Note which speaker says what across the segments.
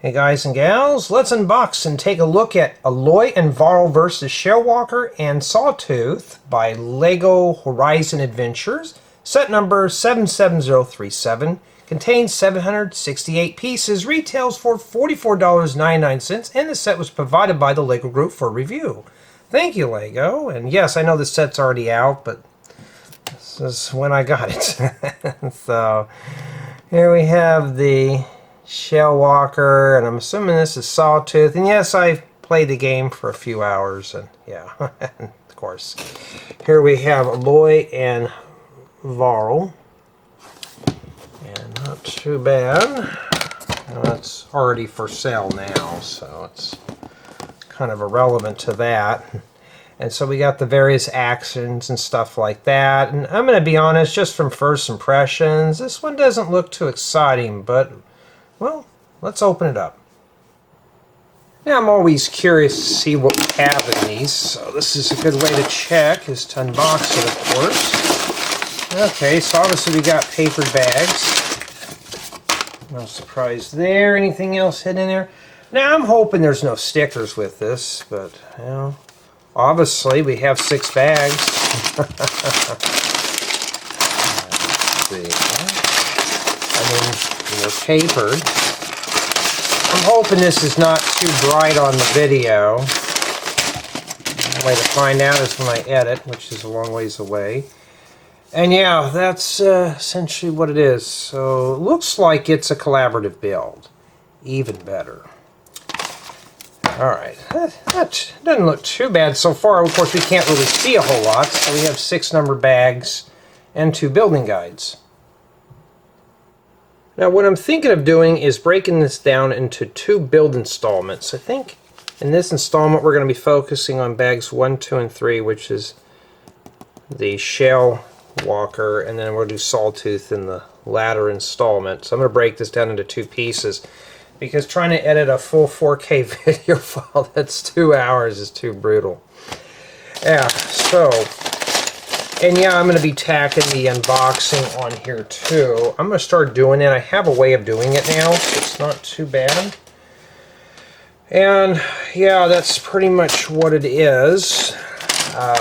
Speaker 1: Hey guys and gals, let's unbox and take a look at Aloy and Varl vs. Shell and Sawtooth by LEGO Horizon Adventures. Set number 77037. Contains 768 pieces, retails for $44.99, and the set was provided by the LEGO Group for review. Thank you, LEGO. And yes, I know the set's already out, but this is when I got it. So, here we have the Shell Walker, and I'm assuming this is Sawtooth. And yes, I played the game for a few hours, and yeah, of course. Here we have Aloy and Varl, and not too bad. It's already for sale now, so it's kind of irrelevant to that. And so we got the various actions and stuff like that. And I'm going to be honest, just from first impressions, this one doesn't look too exciting, but well, let's open it up. Now, I'm always curious to see what we have in these, so this is a good way to check, is to unbox it, of course. Okay, so obviously we got paper bags. No surprise there. Anything else hidden in there? Now, I'm hoping there's no stickers with this, but, you know, obviously we have 6 bags. Let's see. I mean, they're papered. I'm hoping this is not too bright on the video. The way to find out is when I edit, which is a long ways away. And yeah, that's essentially what it is. So it looks like it's a collaborative build. Even better. Alright, that doesn't look too bad so far. Of course, we can't really see a whole lot, so we have 6 number bags and 2 building guides. Now, what I'm thinking of doing is breaking this down into 2 build installments. I think in this installment we're going to be focusing on bags 1, 2, and 3, which is the Shell Walker, and then we'll do Sawtooth in the latter installment. So I'm going to break this down into 2 pieces, because trying to edit a full 4K video file that's 2 hours is too brutal. Yeah, so... And yeah, I'm going to be tacking the unboxing on here too. I'm going to start doing it. I have a way of doing it now, so it's not too bad. And yeah, that's pretty much what it is. I'm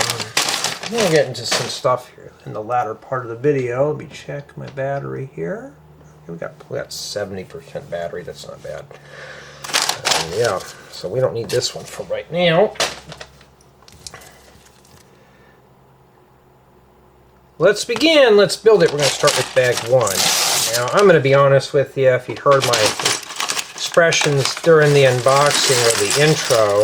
Speaker 1: going to get into some stuff here in the latter part of the video. Let me check my battery here. We got 70% battery. That's not bad. Yeah, so we don't need this one for right now. Let's begin. Let's build it. We're going to start with bag 1. Now, I'm going to be honest with you. If you heard my expressions during the unboxing or the intro,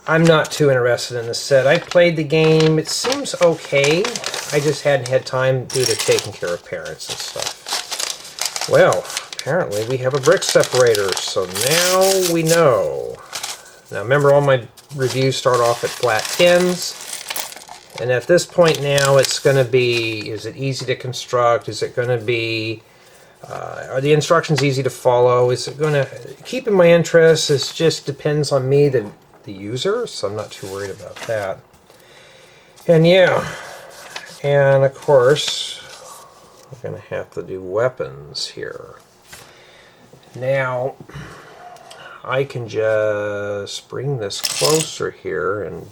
Speaker 1: I'm not too interested in this set. I played the game. It seems okay. I just hadn't had time due to taking care of parents and stuff. Well, apparently we have a brick separator, so now we know. Now, remember, all my reviews start off at flat tins. And at this point now, it's going to be, is it easy to construct? Is it going to be, are the instructions easy to follow? Is it going to keep in my interest? It just depends on me, the user, so I'm not too worried about that. And yeah, and of course, we're going to have to do weapons here. Now, I can just bring this closer here, and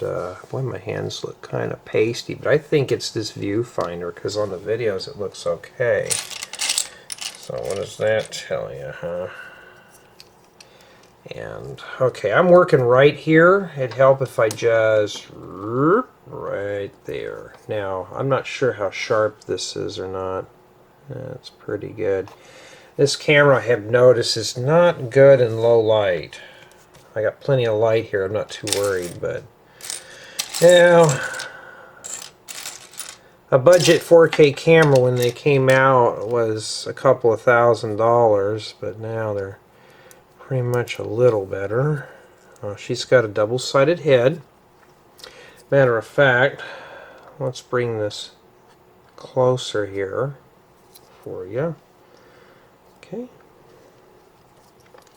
Speaker 1: boy, my hands look kind of pasty, but I think it's this viewfinder, because on the videos it looks okay. So what does that tell you, huh? And okay, I'm working right here. It'd help if I just right there. Now, I'm not sure how sharp this is or not. That's pretty good. This camera, I have noticed, is not good in low light. I got plenty of light here. I'm not too worried, but yeah, a budget 4K camera when they came out was a couple of $1,000s, but now they're pretty much a little better. She's got a double-sided head. Matter of fact, let's bring this closer here for you. Okay.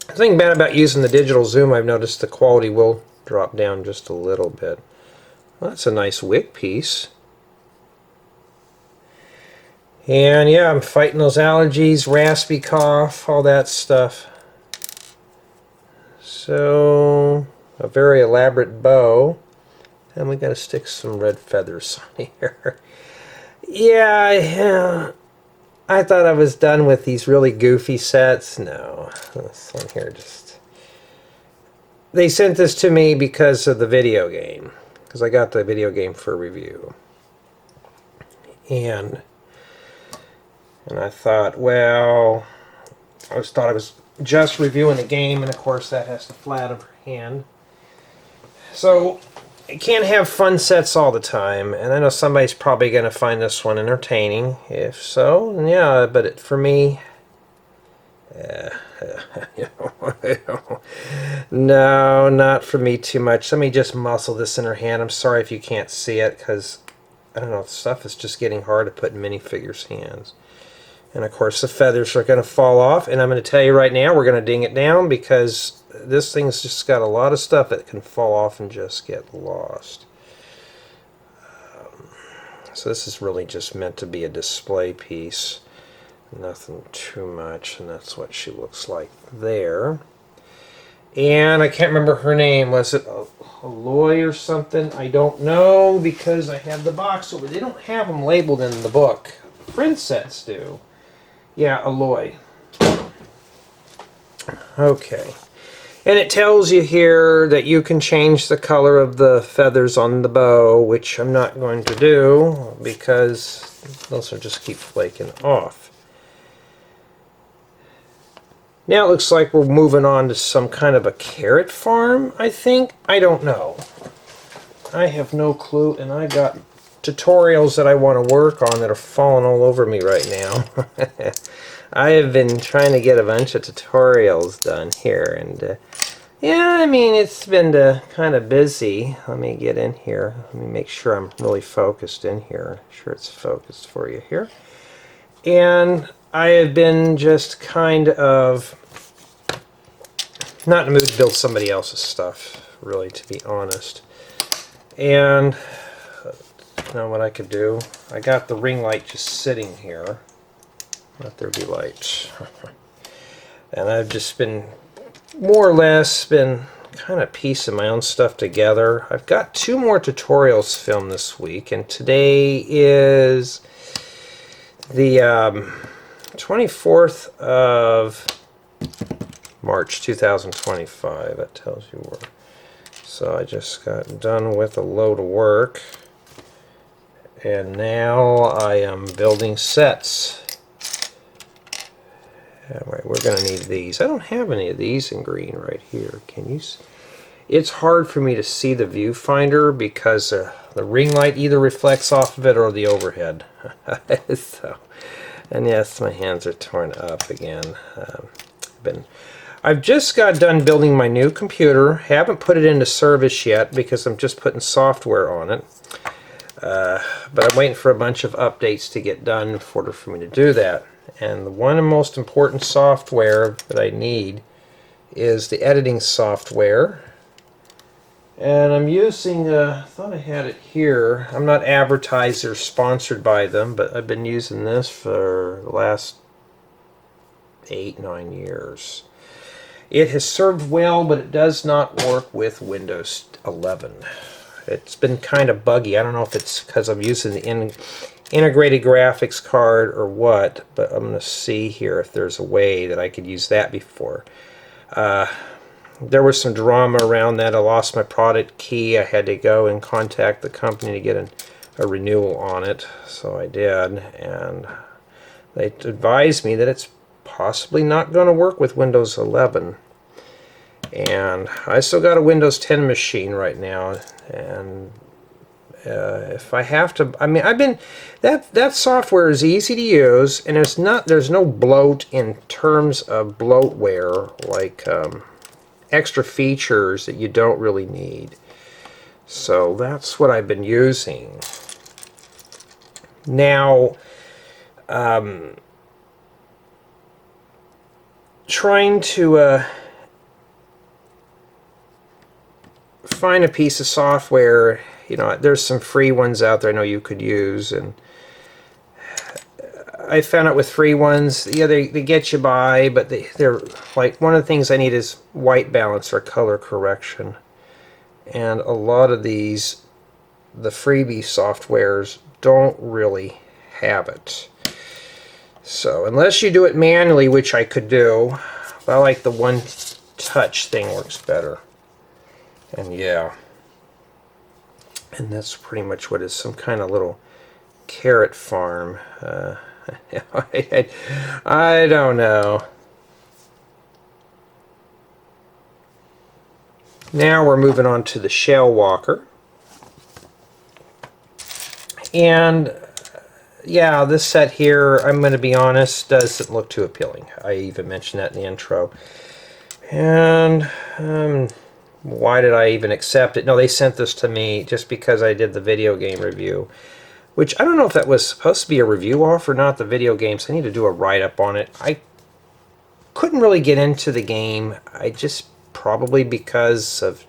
Speaker 1: The thing bad about using the digital zoom, I've noticed the quality will drop down just a little bit. Well, that's a nice wick piece. And yeah, I'm fighting those allergies, raspy cough, all that stuff. So, a very elaborate bow. And we got to stick some red feathers on here. Yeah, I thought I was done with these really goofy sets. No, this one here just... They sent this to me because of the video game. Because I got the video game for review. And I thought, well, I was just reviewing the game, and of course that has the flat of her hand. So you can't have fun sets all the time, and I know somebody's probably going to find this one entertaining. If so, then yeah, but for me, no, not for me too much. Let me just muscle this in her hand. I'm sorry if you can't see it, because I don't know, stuff is just getting hard to put in minifigures' hands. And of course the feathers are going to fall off, and I'm going to tell you right now, we're going to ding it down because this thing's just got a lot of stuff that can fall off and just get lost. So this is really just meant to be a display piece. Nothing too much, and that's what she looks like there. And I can't remember her name. Was it Aloy or something? I don't know, because I have the box over. They don't have them labeled in the book. Print sets do. Yeah, Aloy. Okay. And it tells you here that you can change the color of the feathers on the bow, which I'm not going to do because those will just keep flaking off. Now it looks like we're moving on to some kind of a carrot farm, I think. I don't know. I have no clue, and I got tutorials that I want to work on that are falling all over me right now. I have been trying to get a bunch of tutorials done here, and yeah, I mean, it's been kind of busy. Let me get in here. Let me make sure I'm really focused in here. Sure it's focused for you here. And I have been just kind of not in the mood to build somebody else's stuff, really, to be honest. And you know what I could do? I got the ring light just sitting here. Let there be light. And I've just been more or less been kind of piecing my own stuff together. I've got 2 more tutorials filmed this week, and today is the 24th of March 2025. That tells you where. So I just got done with a load of work, and now I am building sets. Alright, we're going to need these. I don't have any of these in green right here. Can you see? It's hard for me to see the viewfinder because the ring light either reflects off of it or the overhead. So, and yes, my hands are torn up again. I've just got done building my new computer. Haven't put it into service yet because I'm just putting software on it. But I'm waiting for a bunch of updates to get done in order for me to do that. And the one and most important software that I need is the editing software. And I'm using, I thought I had it here. I'm not advertised or sponsored by them, but I've been using this for the last 8-9 years. It has served well, but it does not work with Windows 11. It's been kind of buggy. I don't know if it's because I'm using the integrated graphics card or what, but I'm going to see here if there's a way that I could use that before. There was some drama around that. I lost my product key. I had to go and contact the company to get a renewal on it, so I did, and they advised me that it's possibly not going to work with Windows 11. And I still got a Windows 10 machine right now, and if I have to, I mean, that software is easy to use, and there's no bloat in terms of bloatware, like extra features that you don't really need. So that's what I've been using. Now, trying to find a piece of software, you know, there's some free ones out there I know you could use, and I found out with free ones, yeah, they get you by, but they're like, one of the things I need is white balance or color correction. And a lot of these, the freebie softwares don't really have it. So unless you do it manually, which I could do, I like the one touch thing works better. And yeah. And that's pretty much what is some kind of little carrot farm. I don't know. Now we're moving on to the shell walker. And yeah, this set here, I'm going to be honest, doesn't look too appealing. I even mentioned that in the intro. And why did I even accept it? No, they sent this to me just because I did the video game review. Which, I don't know if that was supposed to be a review offer or not, the video games. I need to do a write-up on it. I couldn't really get into the game. I just, probably because of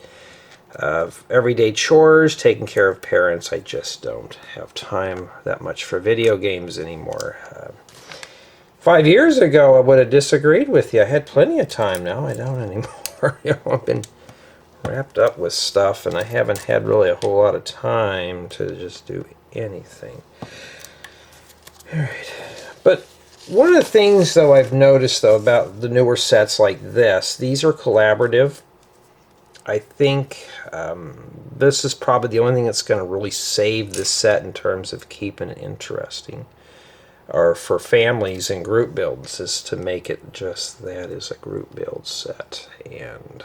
Speaker 1: everyday chores, taking care of parents, I just don't have time that much for video games anymore. 5 years ago, I would have disagreed with you. I had plenty of time. Now I don't anymore. I've been wrapped up with stuff, and I haven't had really a whole lot of time to just do anything. Alright. But one of the things, though, I've noticed, though, about the newer sets like this, these are collaborative. I think this is probably the only thing that's going to really save this set in terms of keeping it interesting, or for families and group builds, is to make it just that, is a group build set. And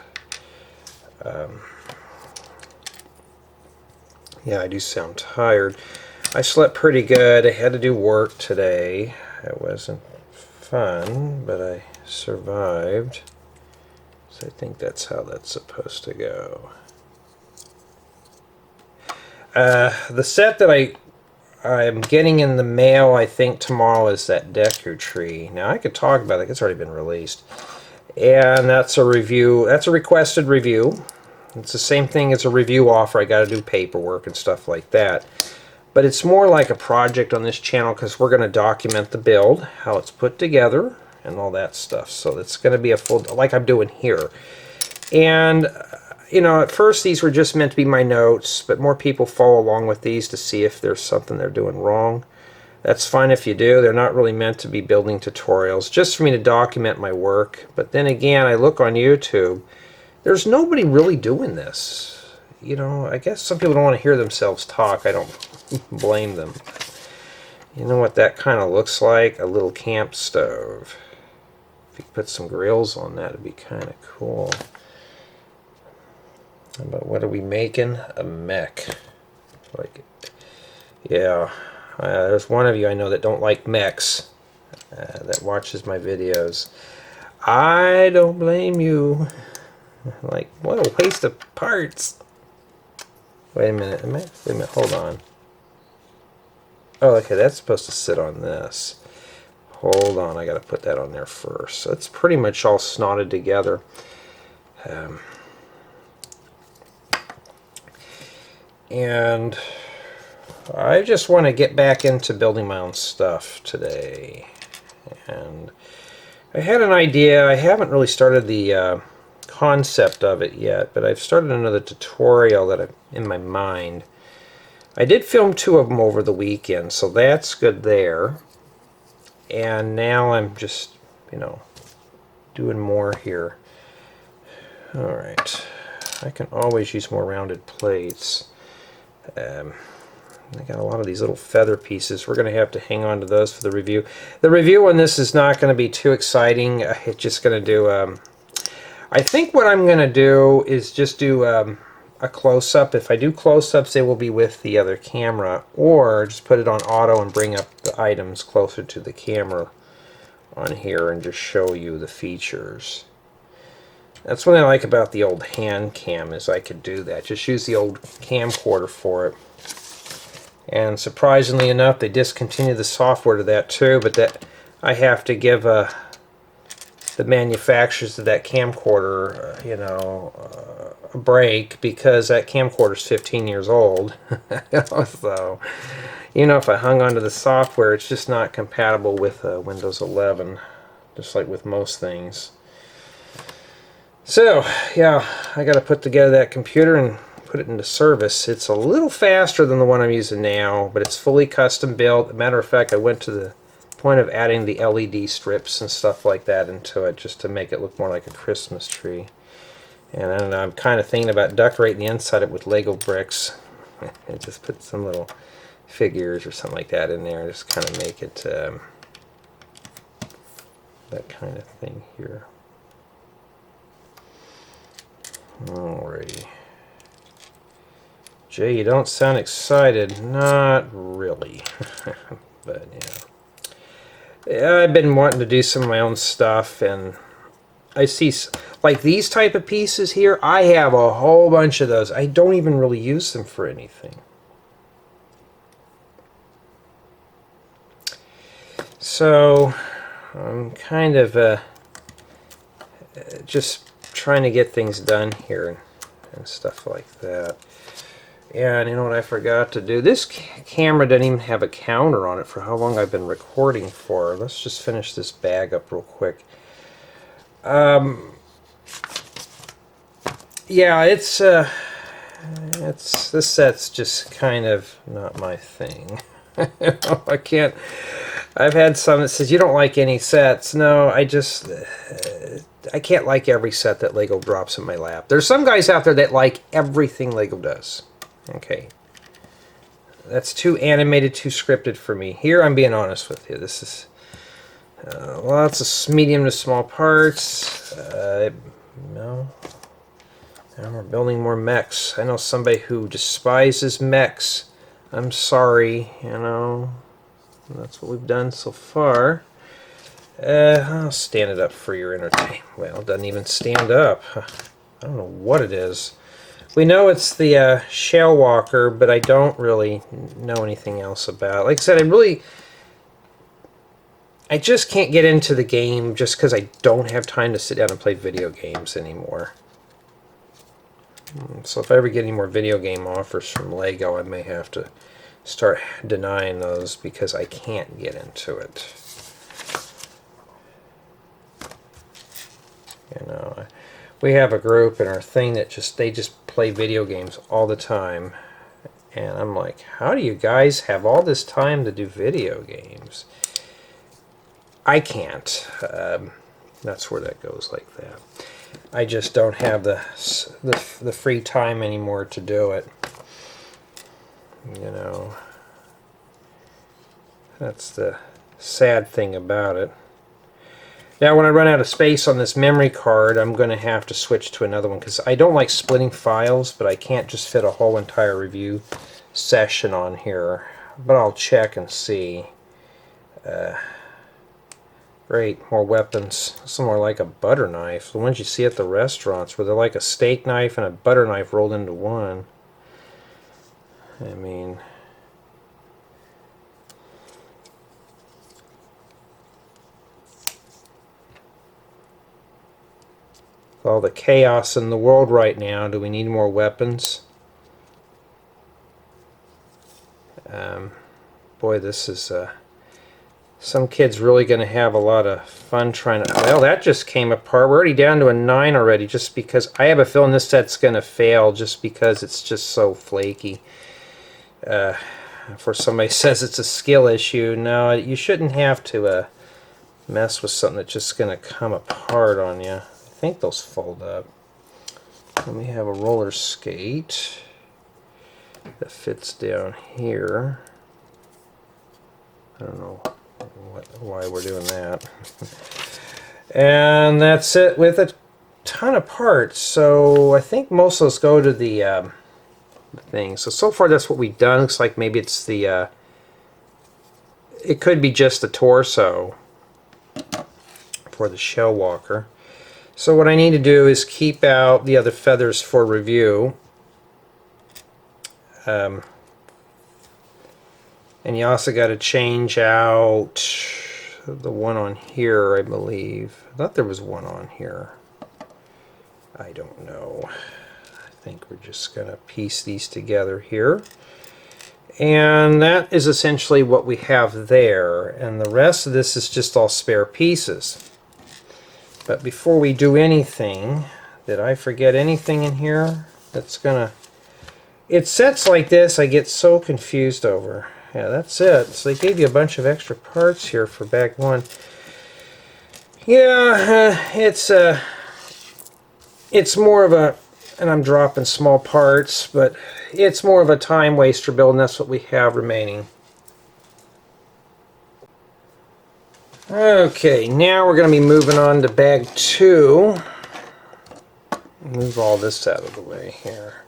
Speaker 1: yeah, I do sound tired. I slept pretty good. I had to do work today. It wasn't fun, but I survived. So I think that's how that's supposed to go. The set that I'm getting in the mail, I think tomorrow, is that Deku Tree. Now I could talk about it. It's already been released. And that's a review. That's a requested review. It's the same thing as a review offer. I got to do paperwork and stuff like that. But it's more like a project on this channel because we're going to document the build, how it's put together, and all that stuff. So it's going to be a full, like I'm doing here. And, you know, at first these were just meant to be my notes, but more people follow along with these to see if there's something they're doing wrong. That's fine if you do. They're not really meant to be building tutorials, just for me to document my work. But then again, I look on YouTube. There's nobody really doing this. You know, I guess some people don't want to hear themselves talk. I don't blame them. You know what that kind of looks like? A little camp stove. If you put some grills on that, it'd be kind of cool. But what are we making? A mech. Like, yeah. There's one of you I know that don't like mechs, that watches my videos. I don't blame you. Like, what a waste of parts. Wait a minute. Wait a minute. Hold on. Oh, okay. That's supposed to sit on this. Hold on. I got to put that on there first. So it's pretty much all snotted together. And I just want to get back into building my own stuff today. And I had an idea. I haven't really started the concept of it yet, but I've started another tutorial that I'm in my mind. I did film 2 of them over the weekend, so that's good there. And now I'm just, you know, doing more here. Alright. I can always use more rounded plates. I got a lot of these little feather pieces. We're going to have to hang on to those for the review. The review on this is not going to be too exciting. It's just going to do... I think what I'm going to do is just do a close-up. If I do close-ups, they will be with the other camera, or just put it on auto and bring up the items closer to the camera on here and just show you the features. That's what I like about the old hand cam, is I could do that. Just use the old camcorder for it. And surprisingly enough, they discontinued the software to that too, but that I have to give a the manufacturers of that camcorder, you know, a break, because that camcorder's 15 years old. So, you know, if I hung onto the software, it's just not compatible with Windows 11, just like with most things. So, yeah, I got to put together that computer and put it into service. It's a little faster than the one I'm using now, but it's fully custom built. As a matter of fact, I went to the point of adding the LED strips and stuff like that into it just to make it look more like a Christmas tree. And then I'm kind of thinking about decorating the inside of it with Lego bricks and just put some little figures or something like that in there, just kind of make it that kind of thing here. Alrighty. Jay, you don't sound excited. Not really. But yeah, I've been wanting to do some of my own stuff, and I see, like these type of pieces here, I have a whole bunch of those. I don't even really use them for anything. So I'm kind of just trying to get things done here and stuff like that. Yeah, and you know what I forgot to do? This camera doesn't even have a counter on it for how long I've been recording for. Let's just finish this bag up real quick. Yeah, it's this set's just kind of not my thing. I can't. I've had some that says you don't like any sets. No, I just I can't like every set that Lego drops in my lap. There's some guys out there that like everything Lego does. Okay, that's too animated, too scripted for me. Here, I'm being honest with you. This is lots of medium to small parts. No, and we're building more mechs. I know somebody who despises mechs. I'm sorry, you know. That's what we've done so far. I'll stand it up for your entertainment. Well, it doesn't even stand up. I don't know what it is. We know it's the Sheel Walker, but I don't really know anything else about it. Like I said, I just can't get into the game just because I don't have time to sit down and play video games anymore. So if I ever get any more video game offers from Lego, I may have to start denying those because I can't get into it. You know, we have a group in our thing that they just play video games all the time, and I'm like, how do you guys have all this time to do video games? I can't. That's where that goes like that. I just don't have the free time anymore to do it. You know, that's the sad thing about it. Now, when I run out of space on this memory card, I'm going to have to switch to another one because I don't like splitting files, but I can't just fit a whole entire review session on here. But I'll check and see. Great, more weapons. Some are like a butter knife. The ones you see at the restaurants where they're like a steak knife and a butter knife rolled into one. I mean, with all the chaos in the world right now, do we need more weapons? Boy, this is some kid's really going to have a lot of fun trying to... Well, that just came apart. We're already down to a 9 already, just because I have a feeling this set's going to fail just because it's just so flaky. For somebody says it's a skill issue, no, you shouldn't have to mess with something that's just going to come apart on you. I think those fold up. Let me have a roller skate that fits down here. I don't know why we're doing that. And that's it with a ton of parts. So I think most of those go to the thing. So far that's what we've done. Looks like maybe it's the it could be just the torso for the Sheel Walker. So what I need to do is keep out the other feathers for review. And you also got to change out the one on here, I believe. I thought there was one on here. I don't know. I think we're just going to piece these together here. And that is essentially what we have there. And the rest of this is just all spare pieces. But before we do anything, did I forget anything in here that's going to... It sets like this, I get so confused over. Yeah, that's it. So they gave you a bunch of extra parts here for bag one. Yeah, it's more of a, and I'm dropping small parts, but it's more of a time waster build, and that's what we have remaining. Okay, now we're going to be moving on to bag two. Move all this out of the way here.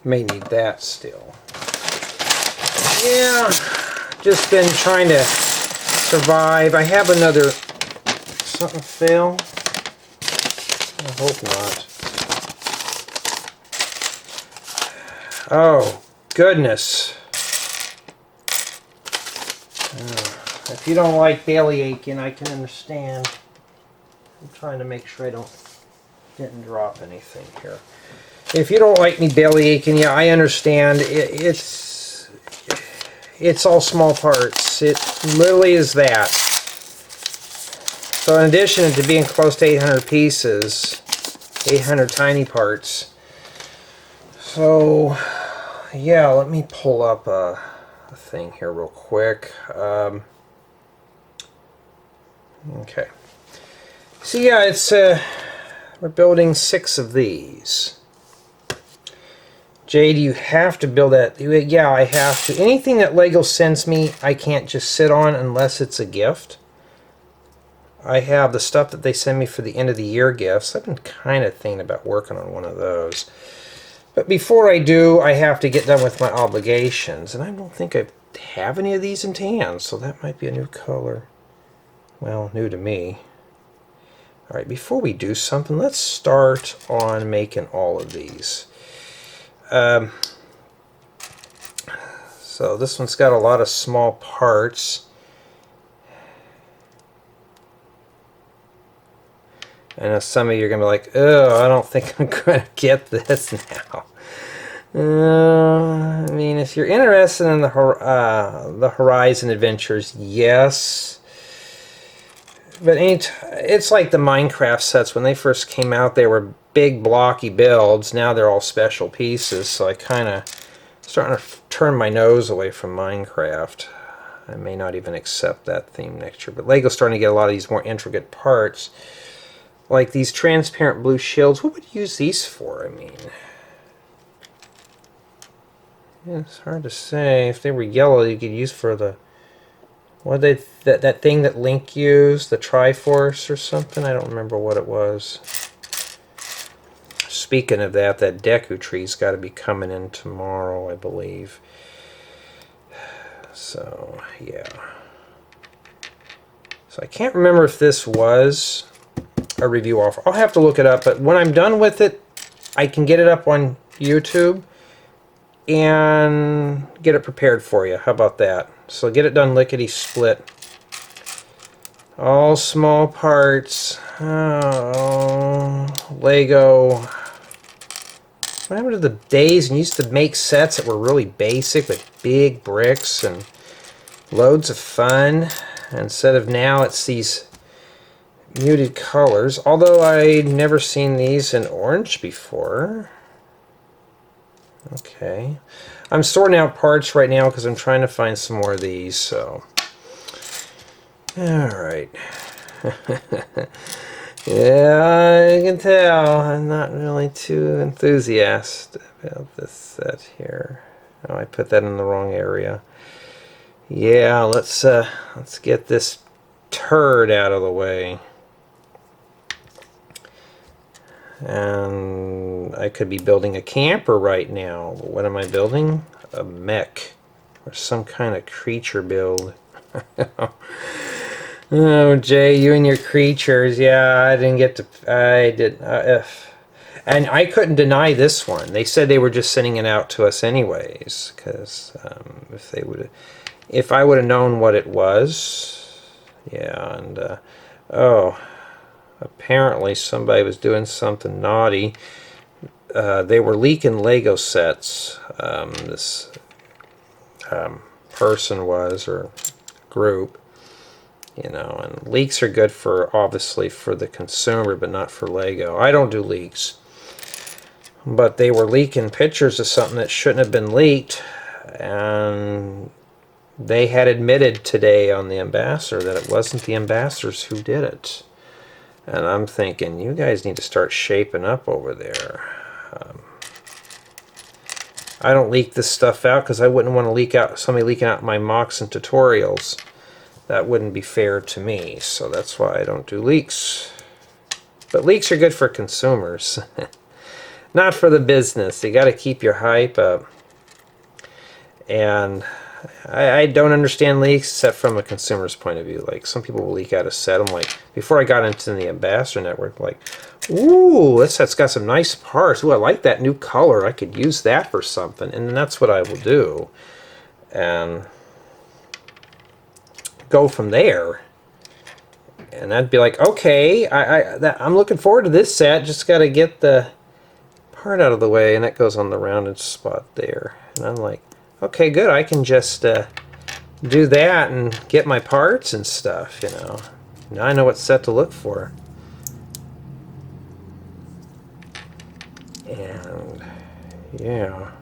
Speaker 1: May need that still. Yeah, just been trying to survive. I have another... Something fail? I hope not. Oh, goodness. If you don't like belly aching, I can understand. I'm trying to make sure I didn't drop anything here. If you don't like me belly aching, yeah, I understand. It's all small parts. It literally is that. So in addition to being close to 800 pieces, 800 tiny parts. So yeah, let me pull up a thing here real quick. Okay. So yeah, it's we're building 6 of these. Jay, do you have to build that? Yeah, I have to. Anything that Lego sends me, I can't just sit on unless it's a gift. I have the stuff that they send me for the end of the year gifts. I've been kind of thinking about working on one of those. But before I do, I have to get done with my obligations. And I don't think I have any of these in tan, so that might be a new color. Well, new to me. Alright, before we do something, let's start on making all of these. So this one's got a lot of small parts. I know some of you are going to be like, oh, I don't think I'm going to get this now. I mean, if you're interested in the Horizon adventures, yes. But it's like the Minecraft sets. When they first came out, they were big blocky builds. Now they're all special pieces, so I kind of starting to turn my nose away from Minecraft. I may not even accept that theme next year. But Lego's starting to get a lot of these more intricate parts. Like these transparent blue shields. What would you use these for? I mean, yeah, it's hard to say. If they were yellow, you could use for the... What they that thing that Link used, the Triforce or something? I don't remember what it was. Speaking of that Deku tree's got to be coming in tomorrow, I believe. So, yeah. So I can't remember if this was a review offer. I'll have to look it up, but when I'm done with it, I can get it up on YouTube and get it prepared for you. How about that? So get it done lickety-split. All small parts. Oh, Lego. What happened to the days and used to make sets that were really basic with big bricks and loads of fun? Instead of now, it's these muted colors. Although I'd never seen these in orange before. Okay. I'm sorting out parts right now because I'm trying to find some more of these, so. Alright. Yeah, I can tell. I'm not really too enthusiastic about this set here. Oh, I put that in the wrong area. Yeah, let's get this turd out of the way. And I could be building a camper right now. But what am I building? A mech. Or some kind of creature build. Oh, Jay, you and your creatures. Yeah, I didn't get to... I did... and I couldn't deny this one. They said they were just sending it out to us anyways. Because if I would have known what it was... Yeah, and oh, apparently somebody was doing something naughty. They were leaking Lego sets. This person was, or group, you know, and leaks are good for, obviously, for the consumer, but not for Lego. I don't do leaks. But they were leaking pictures of something that shouldn't have been leaked, and they had admitted today on the ambassador that it wasn't the ambassadors who did it. And I'm thinking, you guys need to start shaping up over there. I don't leak this stuff out because I wouldn't want to leak out somebody leaking out my mocks and tutorials. That wouldn't be fair to me, so that's why I don't do leaks. But leaks are good for consumers, not for the business. You got to keep your hype up. And I don't understand leaks except from a consumer's point of view. Like, some people will leak out a set. I'm like, before I got into the ambassador network, like, ooh, this set's got some nice parts. Ooh, I like that new color. I could use that for something. And then that's what I will do. And go from there. And I'd be like, okay, I'm looking forward to this set. Just got to get the part out of the way. And that goes on the rounded spot there. And I'm like, okay, good. I can just do that and get my parts and stuff, you know. Now I know what set to look for. And yeah.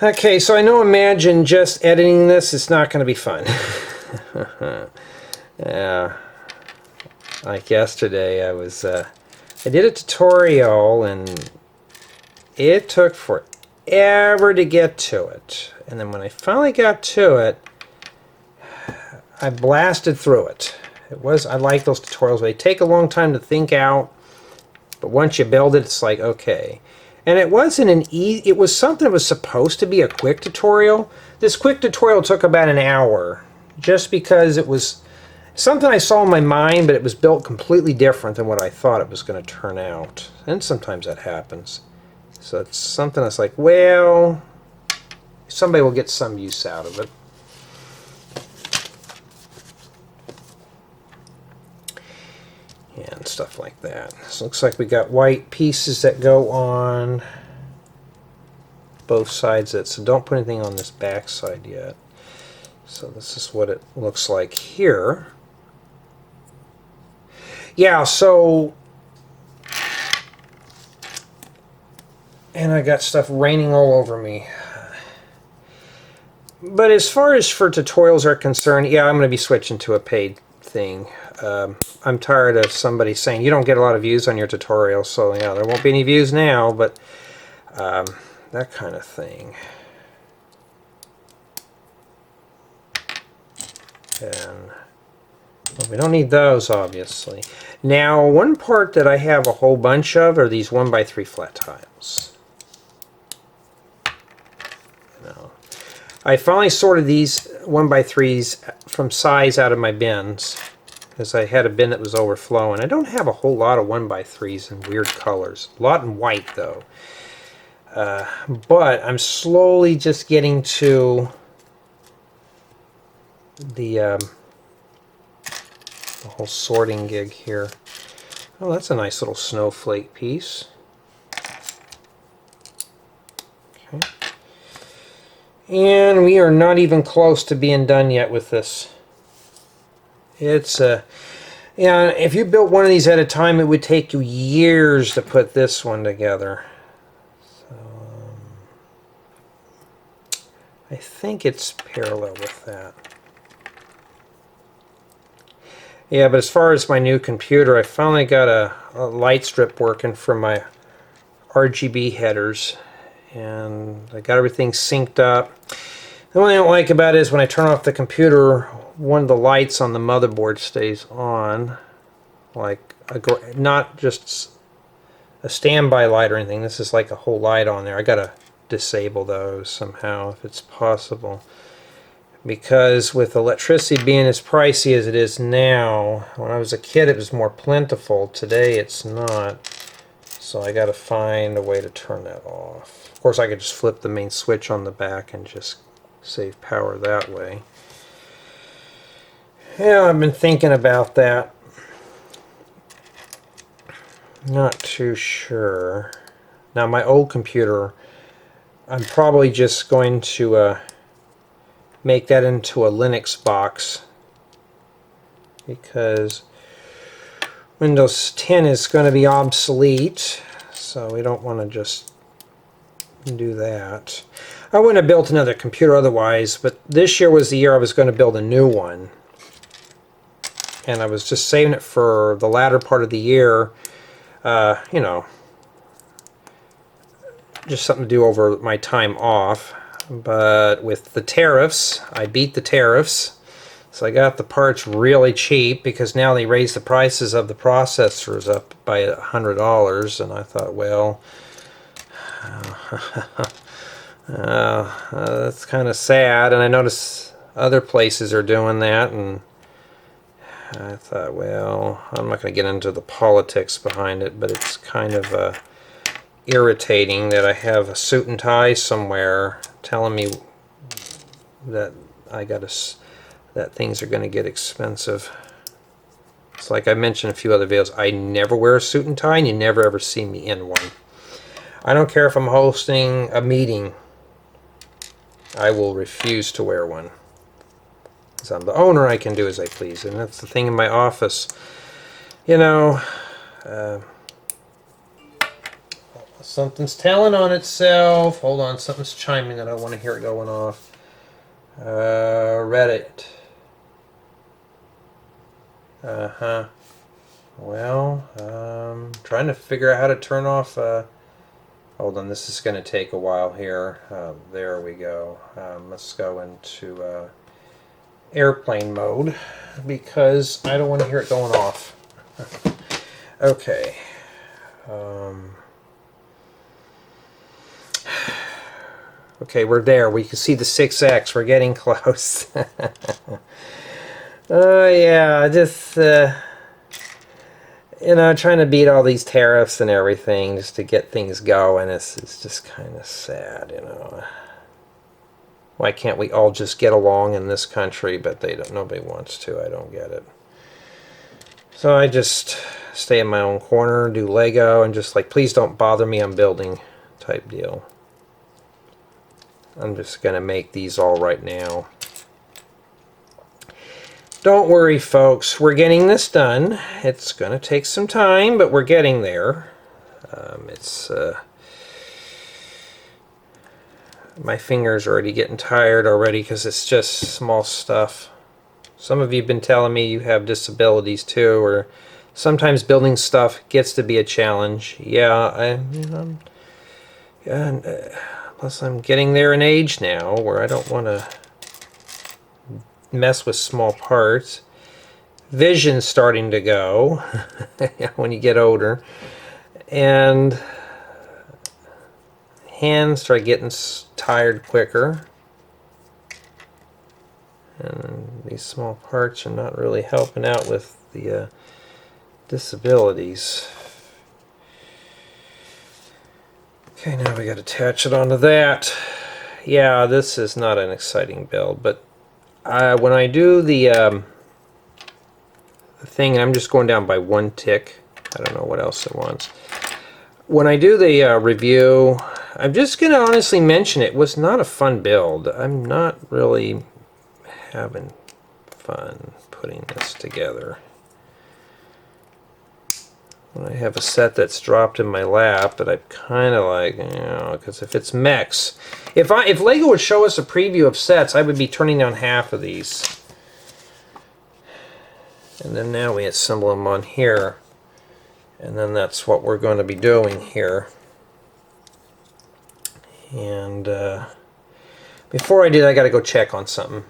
Speaker 1: Okay, so I know, imagine just editing this, it's not going to be fun. Yeah. Like yesterday, I did a tutorial and it took forever to get to it. And then when I finally got to it, I blasted through it. I like those tutorials. They take a long time to think out, but once you build it, it's like, okay. And it wasn't it was something that was supposed to be a quick tutorial. This quick tutorial took about an hour, just because it was something I saw in my mind, but it was built completely different than what I thought it was going to turn out. And sometimes that happens. So it's something that's like, well, somebody will get some use out of it. And stuff like that. So it looks like we got white pieces that go on both sides of it. So don't put anything on this back side yet. So this is what it looks like here. Yeah, so, and I got stuff raining all over me. But as far as for tutorials are concerned, yeah, I'm going to be switching to a paid thing. I'm tired of somebody saying you don't get a lot of views on your tutorials, so yeah, there won't be any views now, but that kind of thing. And well, we don't need those, obviously. Now, one part that I have a whole bunch of are these 1x3 flat tiles. I finally sorted these 1x3s from size out of my bins, because I had a bin that was overflowing. I don't have a whole lot of 1x3s in weird colors. A lot in white, though. But I'm slowly just getting to the whole sorting gig here. Oh, that's a nice little snowflake piece. Okay. And we are not even close to being done yet with this. It's yeah, if you built one of these at a time, it would take you years to put this one together. So, I think it's parallel with that. Yeah, but as far as my new computer, I finally got a light strip working for my RGB headers. And I got everything synced up. The only thing I don't like about it is when I turn off the computer, one of the lights on the motherboard stays on. Like, not just a standby light or anything. This is like a whole light on there. I gotta disable those somehow if it's possible. Because with electricity being as pricey as it is now, when I was a kid it was more plentiful. Today it's not. So I gotta find a way to turn that off. Of course, I could just flip the main switch on the back and just Save power that way. Yeah, I've been thinking about that. Not too sure. Now my old computer, I'm probably just going to make that into a Linux box, because Windows 10 is going to be obsolete, so we don't want to just do that. I wouldn't have built another computer otherwise, but this year was the year I was going to build a new one. And I was just saving it for the latter part of the year, you know, just something to do over my time off. But with the tariffs, I beat the tariffs. So I got the parts really cheap, because now they raised the prices of the processors up by $100, and I thought, well, that's kind of sad. And I noticed other places are doing that, and I thought, well, I'm not going to get into the politics behind it, but it's kind of irritating that I have a suit and tie somewhere telling me that that things are going to get expensive. It's like I mentioned in a few other videos, I never wear a suit and tie, and you never ever see me in one. I don't care if I'm hosting a meeting, I will refuse to wear one. Because I'm the owner, I can do as I please. And that's the thing in my office. You know, something's telling on itself. Hold on, something's chiming that I want to hear it going off. Reddit. Well, trying to figure out how to turn off. Hold on, this is going to take a while here. There we go. Let's go into airplane mode, because I don't want to hear it going off. Okay. Okay, we're there. We can see the 6X. We're getting close. Oh, yeah, just, you know, trying to beat all these tariffs and everything just to get things going. It's just kind of sad, you know. Why can't we all just get along in this country? But nobody wants to. I don't get it. So I just stay in my own corner, do Lego, and just like, please don't bother me, I'm building type deal. I'm just going to make these all right now. Don't worry, folks. We're getting this done. It's going to take some time, but we're getting there. My fingers are already getting tired already, because it's just small stuff. Some of you have been telling me you have disabilities too, or sometimes building stuff gets to be a challenge. Yeah, plus I'm getting there in age now where I don't want to mess with small parts. Vision's starting to go when you get older, and hands start getting tired quicker, and these small parts are not really helping out with the disabilities. Okay, now we got to attach it onto that. Yeah, this is not an exciting build, but when I do the thing, I'm just going down by one tick. I don't know what else it wants. When I do the review, I'm just going to honestly mention it was not a fun build. I'm not really having fun putting this together. When I have a set that's dropped in my lap that I'm kind of like, you know, because if it's mechs, if Lego would show us a preview of sets, I would be turning down half of these. And then now we assemble them on here, and then that's what we're going to be doing here. And before I do that, I got to go check on something.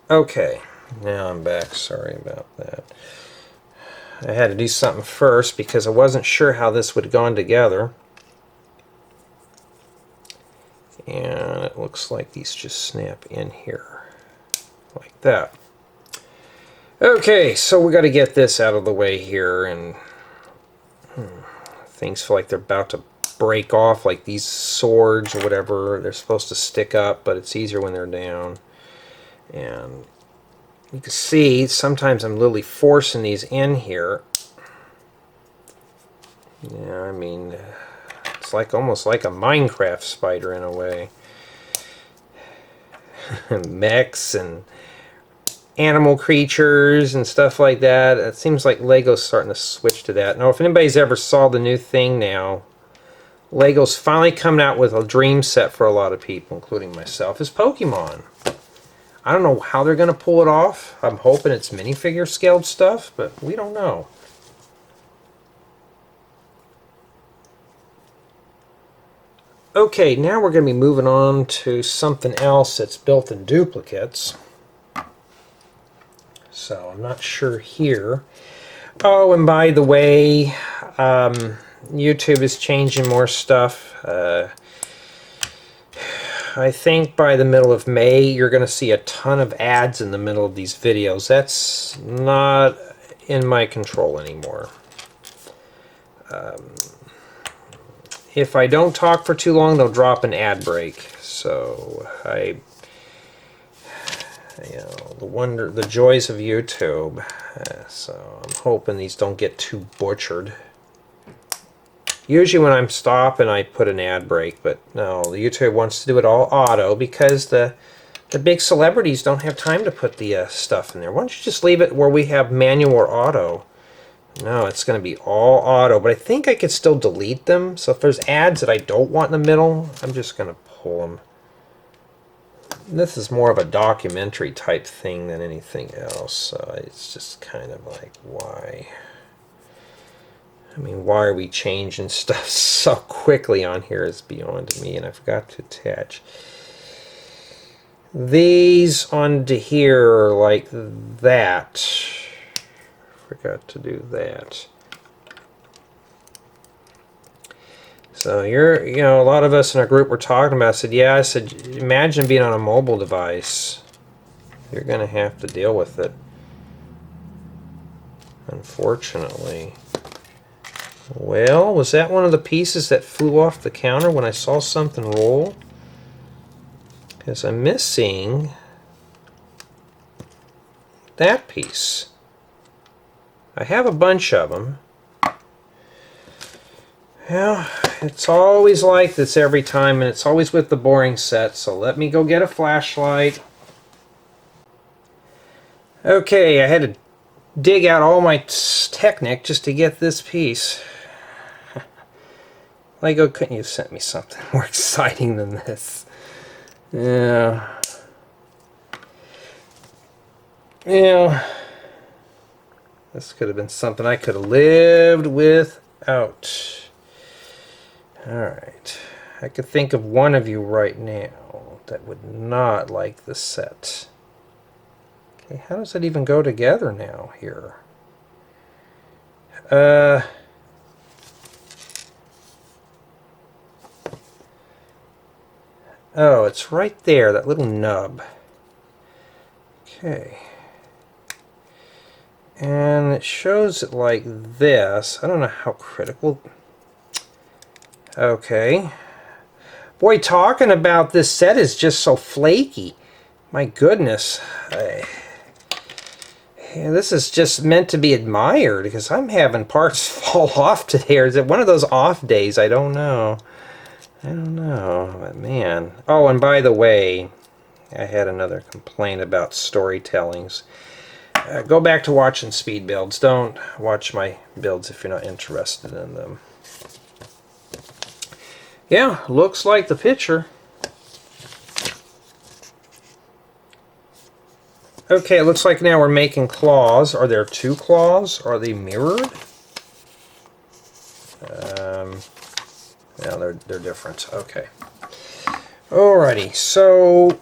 Speaker 1: Okay. Now I'm back. Sorry about that. I had to do something first because I wasn't sure how this would have gone together. And it looks like these just snap in here. Like that. Okay, so we got to get this out of the way here. And things feel like they're about to break off, like these swords or whatever. They're supposed to stick up, but it's easier when they're down. And you can see sometimes I'm literally forcing these in here. Yeah, I mean, it's like almost like a Minecraft spider in a way. Mechs and animal creatures and stuff like that. It seems like Lego's starting to switch to that. Now, if anybody's ever saw the new thing now, Lego's finally coming out with a dream set for a lot of people, including myself, is Pokemon. I don't know how they're going to pull it off. I'm hoping it's minifigure scaled stuff, but we don't know. Okay, now we're going to be moving on to something else that's built in duplicates. So I'm not sure here. Oh, and by the way, YouTube is changing more stuff. I think by the middle of May, you're going to see a ton of ads in the middle of these videos. That's not in my control anymore. If I don't talk for too long, they'll drop an ad break. So the joys of YouTube. So I'm hoping these don't get too butchered. Usually when I'm stopping, I put an ad break, but no, the YouTube wants to do it all auto because the big celebrities don't have time to put the stuff in there. Why don't you just leave it where we have manual or auto? No, it's going to be all auto, but I think I could still delete them. So if there's ads that I don't want in the middle, I'm just going to pull them. This is more of a documentary type thing than anything else, so it's just kind of like, why? I mean, why are we changing stuff so quickly on here is beyond me, and I forgot to attach these onto here like that. Forgot to do that. So a lot of us in our group were talking about it. I said, yeah, I said, imagine being on a mobile device. You're going to have to deal with it. Unfortunately. Well, was that one of the pieces that flew off the counter when I saw something roll? Because I'm missing that piece. I have a bunch of them. Well, it's always like this every time, and it's always with the boring set, so let me go get a flashlight. Okay, I had to dig out all my Technic just to get this piece. Lego, couldn't you have sent me something more exciting than this? Yeah. Yeah. This could have been something I could have lived without. Alright. I could think of one of you right now that would not like the set. Okay, how does it even go together now here? Oh, it's right there, that little nub. Okay. And it shows it like this. I don't know how critical. Okay. Boy, talking about this set is just so flaky. My goodness. This is just meant to be admired because I'm having parts fall off today. Or is it one of those off days? I don't know. I don't know. But man. Oh, and by the way, I had another complaint about storytellings. Go back to watching speed builds. Don't watch my builds if you're not interested in them. Yeah, looks like the picture. Okay, it looks like now we're making claws. Are there two claws? Are they mirrored? No, they're different. Okay. Alrighty, so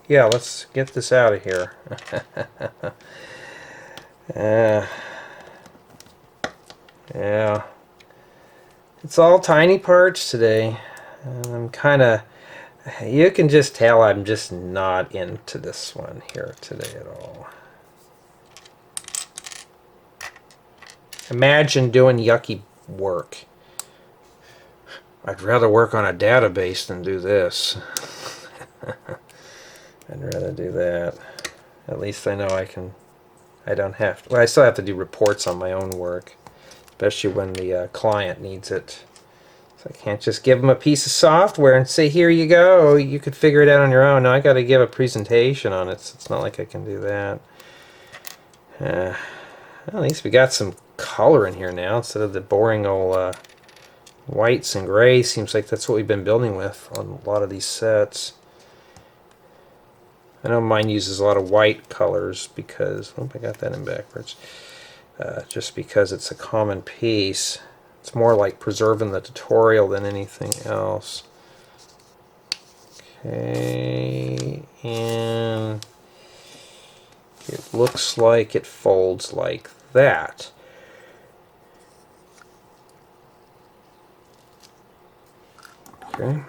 Speaker 1: yeah, let's get this out of here. Yeah, it's all tiny parts today. I'm kind of, you can just tell I'm just not into this one here today at all. Imagine doing yucky work. I'd rather work on a database than do this. I'd rather do that. At least I know I don't have to. Well, I still have to do reports on my own work, especially when the client needs it. So I can't just give them a piece of software and say, here you go, you could figure it out on your own. No, I got to give a presentation on it, so it's not like I can do that. Well, at least we got some color in here now instead of the boring old whites and grays. Seems like that's what we've been building with on a lot of these sets. I know mine uses a lot of white colors because, oh, I got that in backwards. Just because it's a common piece. It's more like preserving the tutorial than anything else. Okay, and it looks like it folds like that. Okay.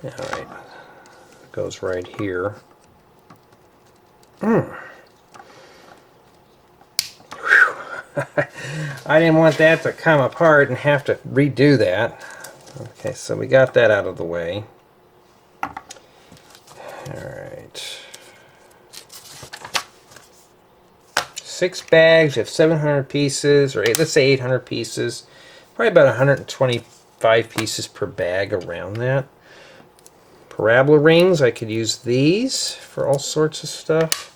Speaker 1: Alright. Goes right here. I didn't want that to come apart and have to redo that. Okay, so we got that out of the way. Alright. 6 bags, you have 700 pieces, or let's say 800 pieces. Probably about 125 pieces per bag around that. Parabola rings, I could use these for all sorts of stuff.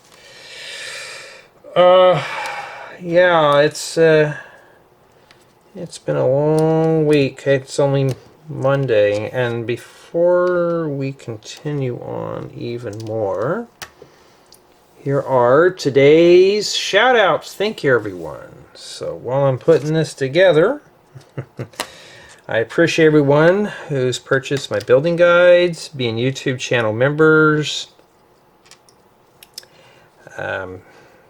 Speaker 1: Yeah, it's been a long week. It's only Monday, and before we continue on even more, here are today's shout outs. Thank you, everyone. So while I'm putting this together, I appreciate everyone who's purchased my building guides, being YouTube channel members,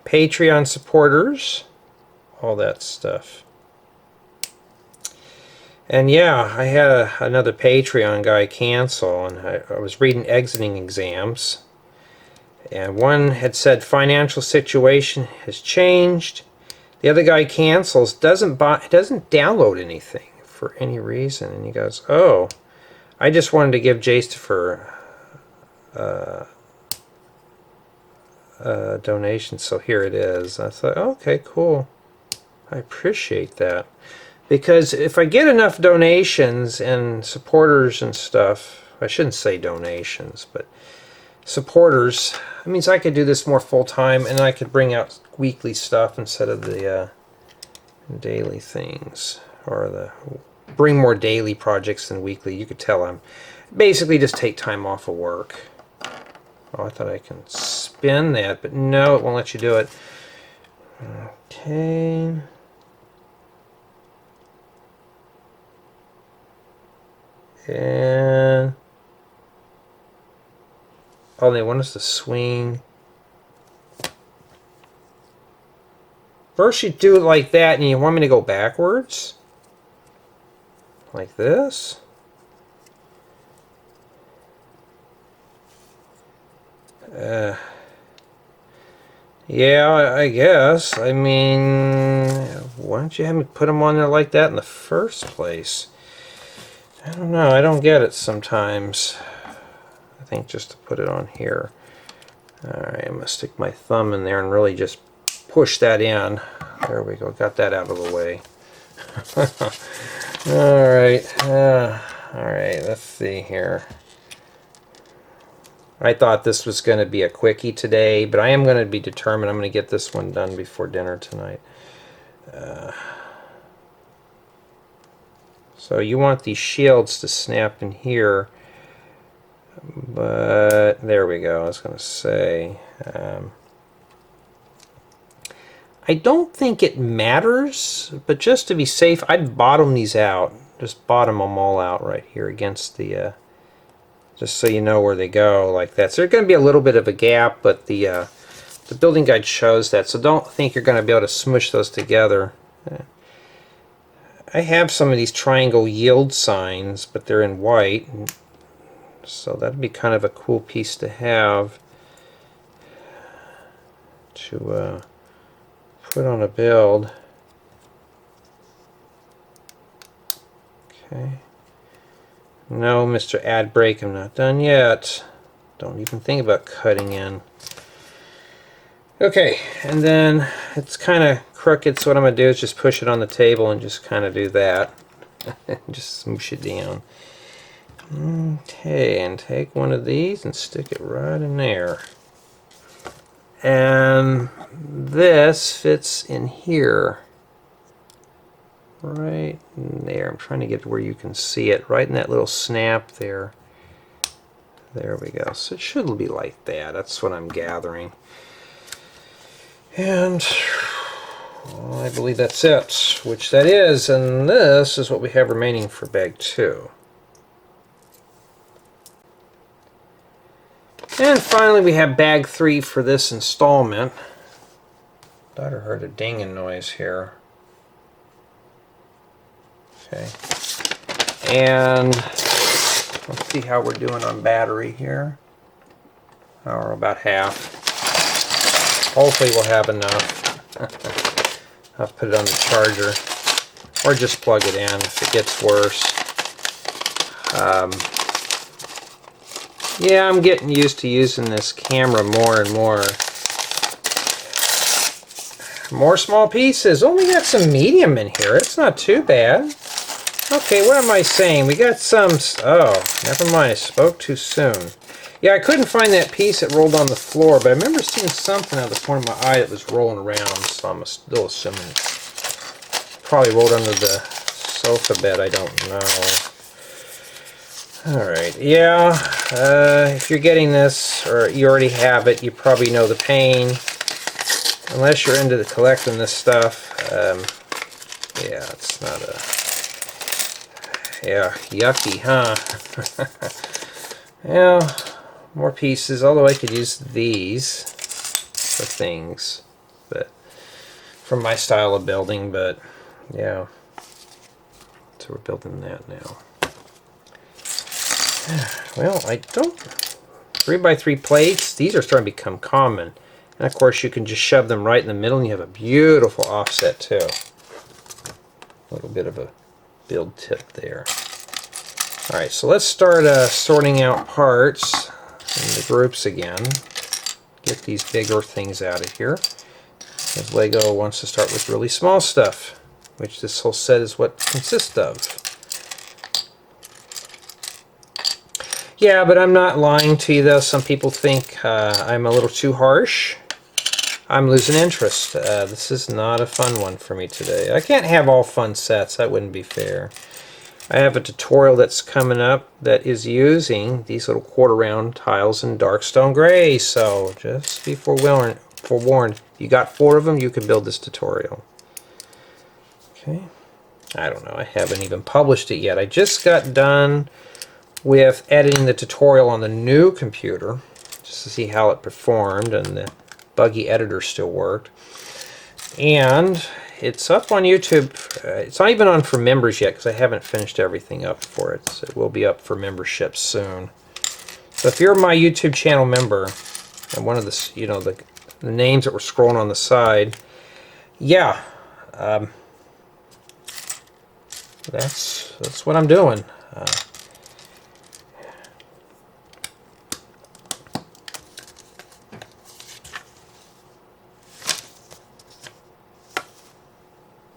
Speaker 1: Patreon supporters, all that stuff. And yeah, I had another Patreon guy cancel, and I was reading exiting exams, and one had said financial situation has changed. The other guy cancels, doesn't download anything for any reason, and he goes, oh, I just wanted to give Jace for donation, so here it is. I thought, okay, cool. I appreciate that, because if I get enough donations and supporters and stuff, I shouldn't say donations, but supporters, it means I could do this more full-time, and I could bring out weekly stuff instead of the daily things, or bring more daily projects than weekly. You could tell I'm basically just take time off of work. Oh, I thought I can spin that, but no, it won't let you do it. Okay. And oh, they want us to swing. First you do it like that, and you want me to go backwards? Like this? Yeah, I guess. I mean, why don't you have me put them on there like that in the first place? I don't know. I don't get it sometimes. I think just to put it on here. Alright, I'm going to stick my thumb in there and really just push that in. There we go. Got that out of the way. Alright. Alright, let's see here. I thought this was going to be a quickie today, but I am going to be determined. I'm going to get this one done before dinner tonight. So you want these shields to snap in here, but there we go. I was going to say, I don't think it matters, but just to be safe, I'd bottom these out. Just bottom them all out right here against the, just so you know where they go, like that. So there's going to be a little bit of a gap, but the building guide shows that, so don't think you're going to be able to smush those together. I have some of these triangle yield signs, but they're in white, so that'd be kind of a cool piece to have to put on a build. Okay. No, Mr. Ad Break, I'm not done yet. Don't even think about cutting in. Okay, and then it's kind of crooked, so what I'm going to do is just push it on the table and just kind of do that. Just smoosh it down. Okay, and take one of these and stick it right in there. And this fits in here. Right in there. I'm trying to get to where you can see it. Right in that little snap there. There we go. So it should be like that. That's what I'm gathering. And well, I believe that's it. Which that is. And this is what we have remaining for bag 2. And finally we have bag 3 for this installment. Thought I heard a dinging noise here. Okay. And let's see how we're doing on battery here. Oh, we're about half. Hopefully we'll have enough. I'll put it on the charger. Or just plug it in if it gets worse. Yeah, I'm getting used to using this camera more and more. More small pieces. Only got some medium in here. It's not too bad. Okay, what am I saying? We got some... Oh, never mind. I spoke too soon. Yeah, I couldn't find that piece that rolled on the floor, but I remember seeing something out of the corner of my eye that was rolling around, so I'm still assuming it probably rolled under the sofa bed. I don't know. Alright, yeah, if you're getting this, or you already have it, you probably know the pain. Unless you're into collecting this stuff, yeah, it's not a... Yeah, yucky, huh? Yeah, more pieces, although I could use these for things, but from my style of building, but yeah. So we're building that now. Well, I don't... 3x3 plates, these are starting to become common. And of course you can just shove them right in the middle and you have a beautiful offset too. A little bit of a build tip there. Alright, so let's start sorting out parts in the groups again. Get these bigger things out of here. Because Lego wants to start with really small stuff, which this whole set is what consists of. Yeah, but I'm not lying to you though. Some people think I'm a little too harsh. I'm losing interest. This is not a fun one for me today. I can't have all fun sets. That wouldn't be fair. I have a tutorial that's coming up that is using these little quarter round tiles in Darkstone Gray. So just be forewarned. You got 4 of them, you can build this tutorial. Okay. I don't know. I haven't even published it yet. I just got done with editing the tutorial on the new computer just to see how it performed, and the buggy editor still worked. And it's up on YouTube. It's not even on for members yet because I haven't finished everything up for it. So it will be up for membership soon. So if you're my YouTube channel member, and one of the, you know, the names that were scrolling on the side, yeah, that's what I'm doing.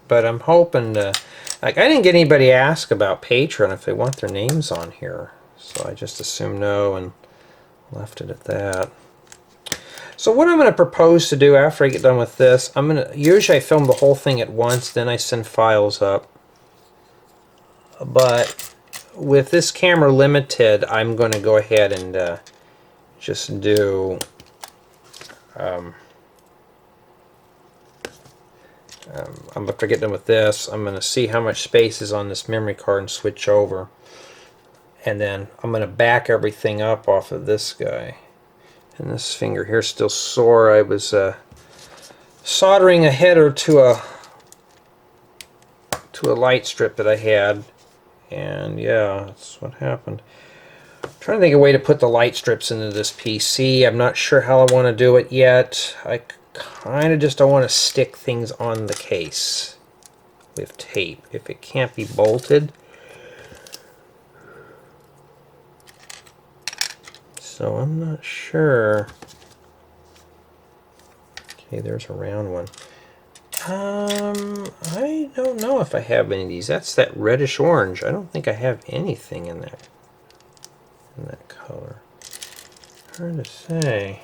Speaker 1: But I'm hoping to, like, I didn't get anybody ask about Patreon if they want their names on here. So I just assumed no and left it at that. So what I'm going to propose to do after I get done with this, usually I film the whole thing at once, then I send files up. But with this camera limited, I'm going to go ahead and just do after I get done with this, I'm going to see how much space is on this memory card and switch over. And then I'm going to back everything up off of this guy. And this finger here is still sore. I was soldering a header to a light strip that I had. And yeah, that's what happened. I'm trying to think of a way to put the light strips into this PC. I'm not sure how I want to do it yet. I kind of just don't want to stick things on the case with tape if it can't be bolted. So I'm not sure. Okay, there's a round one. I don't know if I have any of these. That's that reddish orange. I don't think I have anything in that color. Hard to say.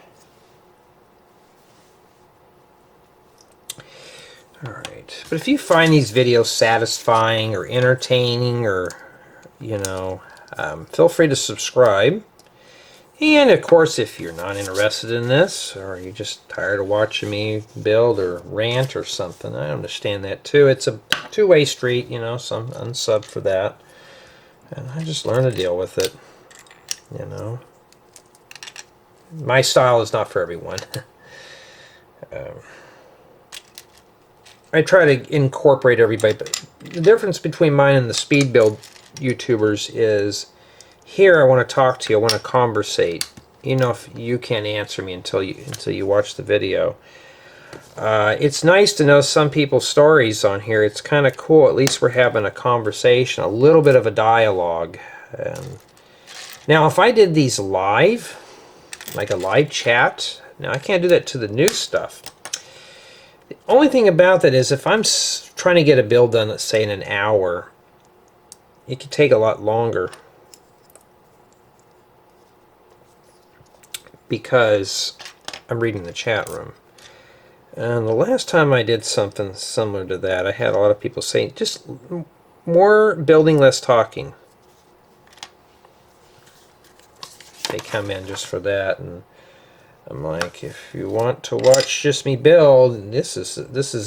Speaker 1: Alright, but if you find these videos satisfying or entertaining or, you know, feel free to subscribe. And of course, if you're not interested in this, or you're just tired of watching me build or rant or something, I understand that too. It's a two-way street, you know, so I'm unsub for that. And I just learn to deal with it, you know. My style is not for everyone. I try to incorporate everybody, but the difference between mine and the speed build YouTubers is here I want to talk to you, I want to conversate. You know, if you can't answer me until you watch the video. It's nice to know some people's stories on here. It's kind of cool. At least we're having a conversation, a little bit of a dialogue. Now, if I did these live, like a live chat, now I can't do that to the new stuff. The only thing about that is if I'm trying to get a build done, let's say in an hour, it could take a lot longer. Because I'm reading the chat room. And the last time I did something similar to that, I had a lot of people saying, just more building, less talking. They come in just for that, and I'm like, if you want to watch just me build, this is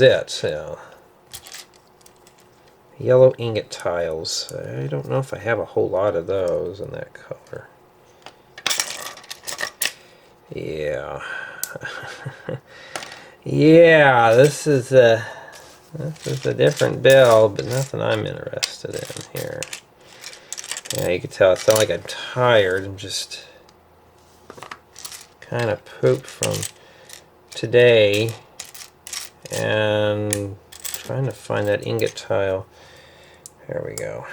Speaker 1: it. You know. Yellow ingot tiles. I don't know if I have a whole lot of those in that color. Yeah. Yeah, this is a different build, but nothing I'm interested in here. Yeah, you can tell it's not like I'm tired. I'm just kind of pooped from today and trying to find that ingot tile. There we go.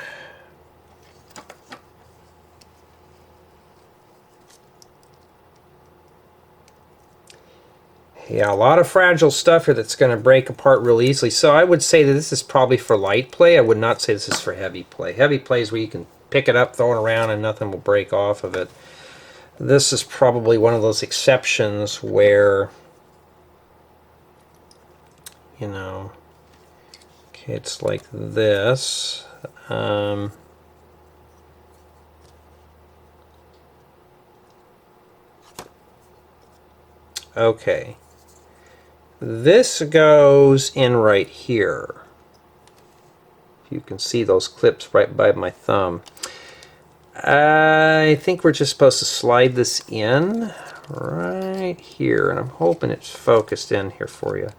Speaker 1: Yeah, a lot of fragile stuff here that's going to break apart real easily. So I would say that this is probably for light play. I would not say this is for heavy play. Heavy play is where you can pick it up, throw it around, and nothing will break off of it. This is probably one of those exceptions where, you know, okay, it's like this. Okay. This goes in right here. You can see those clips right by my thumb. I think we're just supposed to slide this in right here, and I'm hoping it's focused in here for you.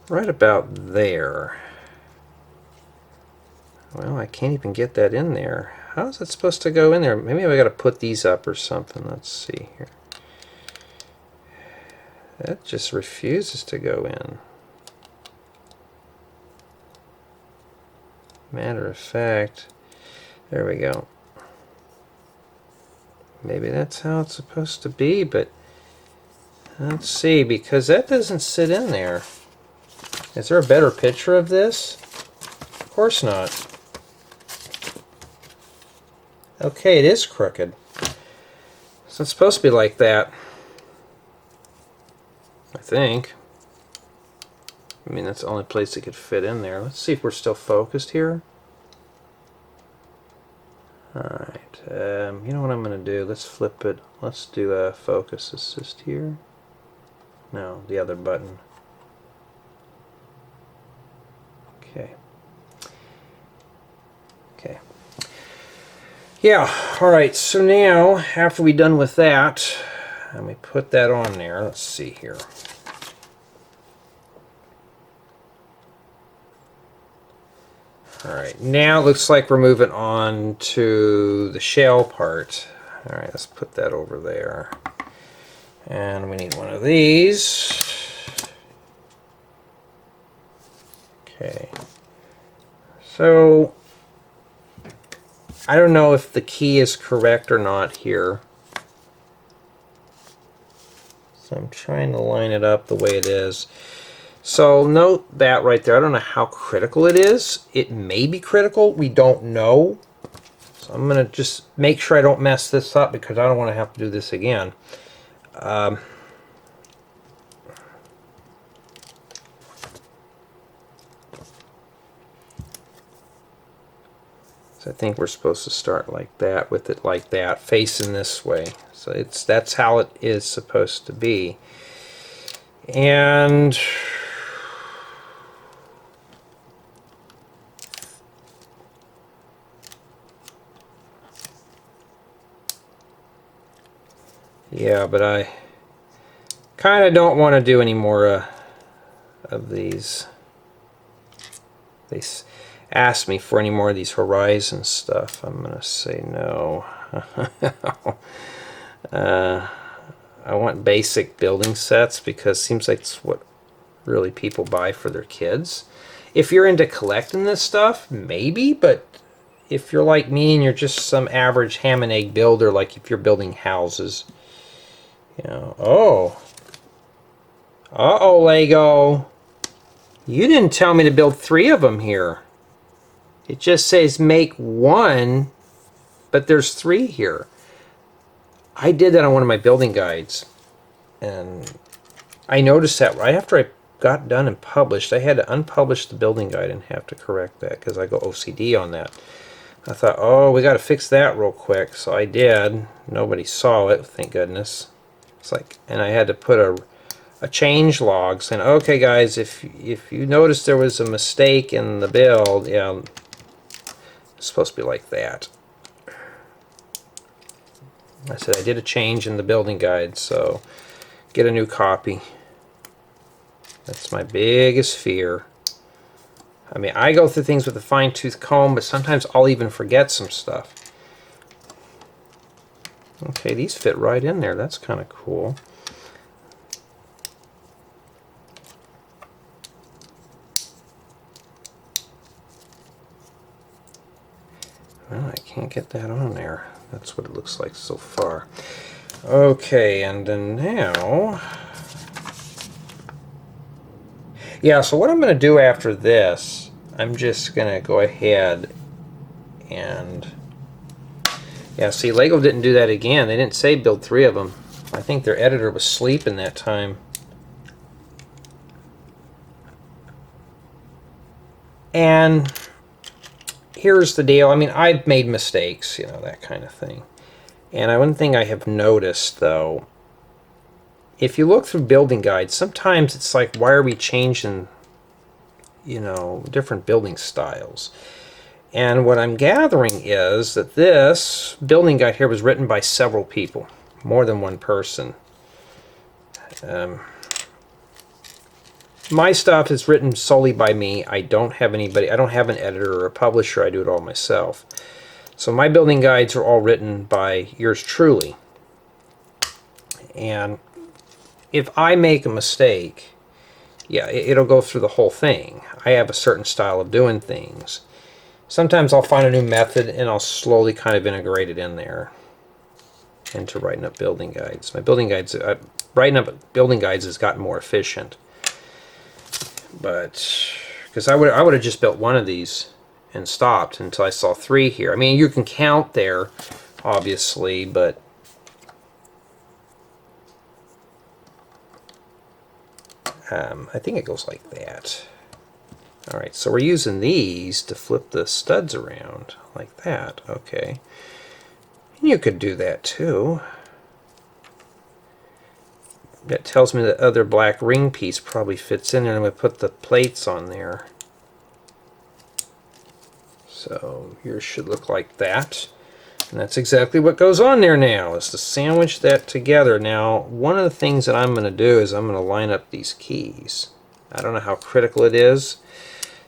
Speaker 1: Right about there. Well, I can't even get that in there. How is it supposed to go in there? Maybe I got to put these up or something. Let's see here. That just refuses to go in. Matter of fact, there we go. Maybe that's how it's supposed to be, but let's see, because that doesn't sit in there. Is there a better picture of this? Of course not. Okay, it is crooked. So it's supposed to be like that. I think. I mean, that's the only place it could fit in there. Let's see if we're still focused here. Alright, you know what I'm going to do? Let's flip it. Let's do a focus assist here. No, the other button. Okay. Okay. Yeah, alright, so now, after we're done with that, and we put that on there, let's see here. Alright, now it looks like we're moving on to the shell part. Alright, let's put that over there. And we need one of these. Okay. So I don't know if the key is correct or not here. So I'm trying to line it up the way it is. So note that right there. I don't know how critical it is. It may be critical. We don't know. So I'm going to just make sure I don't mess this up because I don't want to have to do this again. So I think we're supposed to start like that, with it like that, facing this way. So that's how it is supposed to be. And yeah, but I kind of don't want to do any more of these. They asked me for any more of these horizon stuff. I'm going to say no. I want basic building sets because it seems like it's what really people buy for their kids. If you're into collecting this stuff, maybe, but if you're like me and you're just some average ham and egg builder, like if you're building houses, you know, oh. Uh-oh, Lego. You didn't tell me to build 3 of them here. It just says make 1, but there's 3 here. I did that on one of my building guides, and I noticed that right after I got done and published, I had to unpublish the building guide and have to correct that because I go OCD on that. I thought, oh, we got to fix that real quick, so I did. Nobody saw it, thank goodness. It's like, and I had to put a change log saying, okay, guys, if you notice there was a mistake in the build, yeah, it's supposed to be like that. I said I did a change in the building guide, so get a new copy. That's my biggest fear. I mean, I go through things with a fine-tooth comb, but sometimes I'll even forget some stuff. Okay, these fit right in there. That's kind of cool. Well, I can't get that on there. That's what it looks like so far. Okay, and then now... Yeah, so what I'm going to do after this, I'm just going to go ahead and... Yeah, see, Lego didn't do that again. They didn't say build 3 of them. I think their editor was sleeping that time. And here's the deal. I mean, I've made mistakes, you know, that kind of thing. And one thing I have noticed, though, if you look through building guides, sometimes it's like, why are we changing, you know, different building styles? And what I'm gathering is that this building guide here was written by several people, more than one person. My stuff is written solely by me. I don't have anybody, I don't have an editor or a publisher. I do it all myself. So my building guides are all written by yours truly. And if I make a mistake, yeah, it'll go through the whole thing. I have a certain style of doing things. Sometimes I'll find a new method and I'll slowly kind of integrate it in there into writing up building guides. My building guides, writing up building guides has gotten more efficient. But because I would have just built one of these and stopped until I saw 3 here. I mean, you can count there, obviously, but I think it goes like that. All right, so we're using these to flip the studs around like that. Okay, and you could do that too. That tells me the other black ring piece probably fits in there, and I'm going to put the plates on there. So yours should look like that. And that's exactly what goes on there now, is to sandwich that together. Now, one of the things that I'm going to do is I'm going to line up these keys. I don't know how critical it is.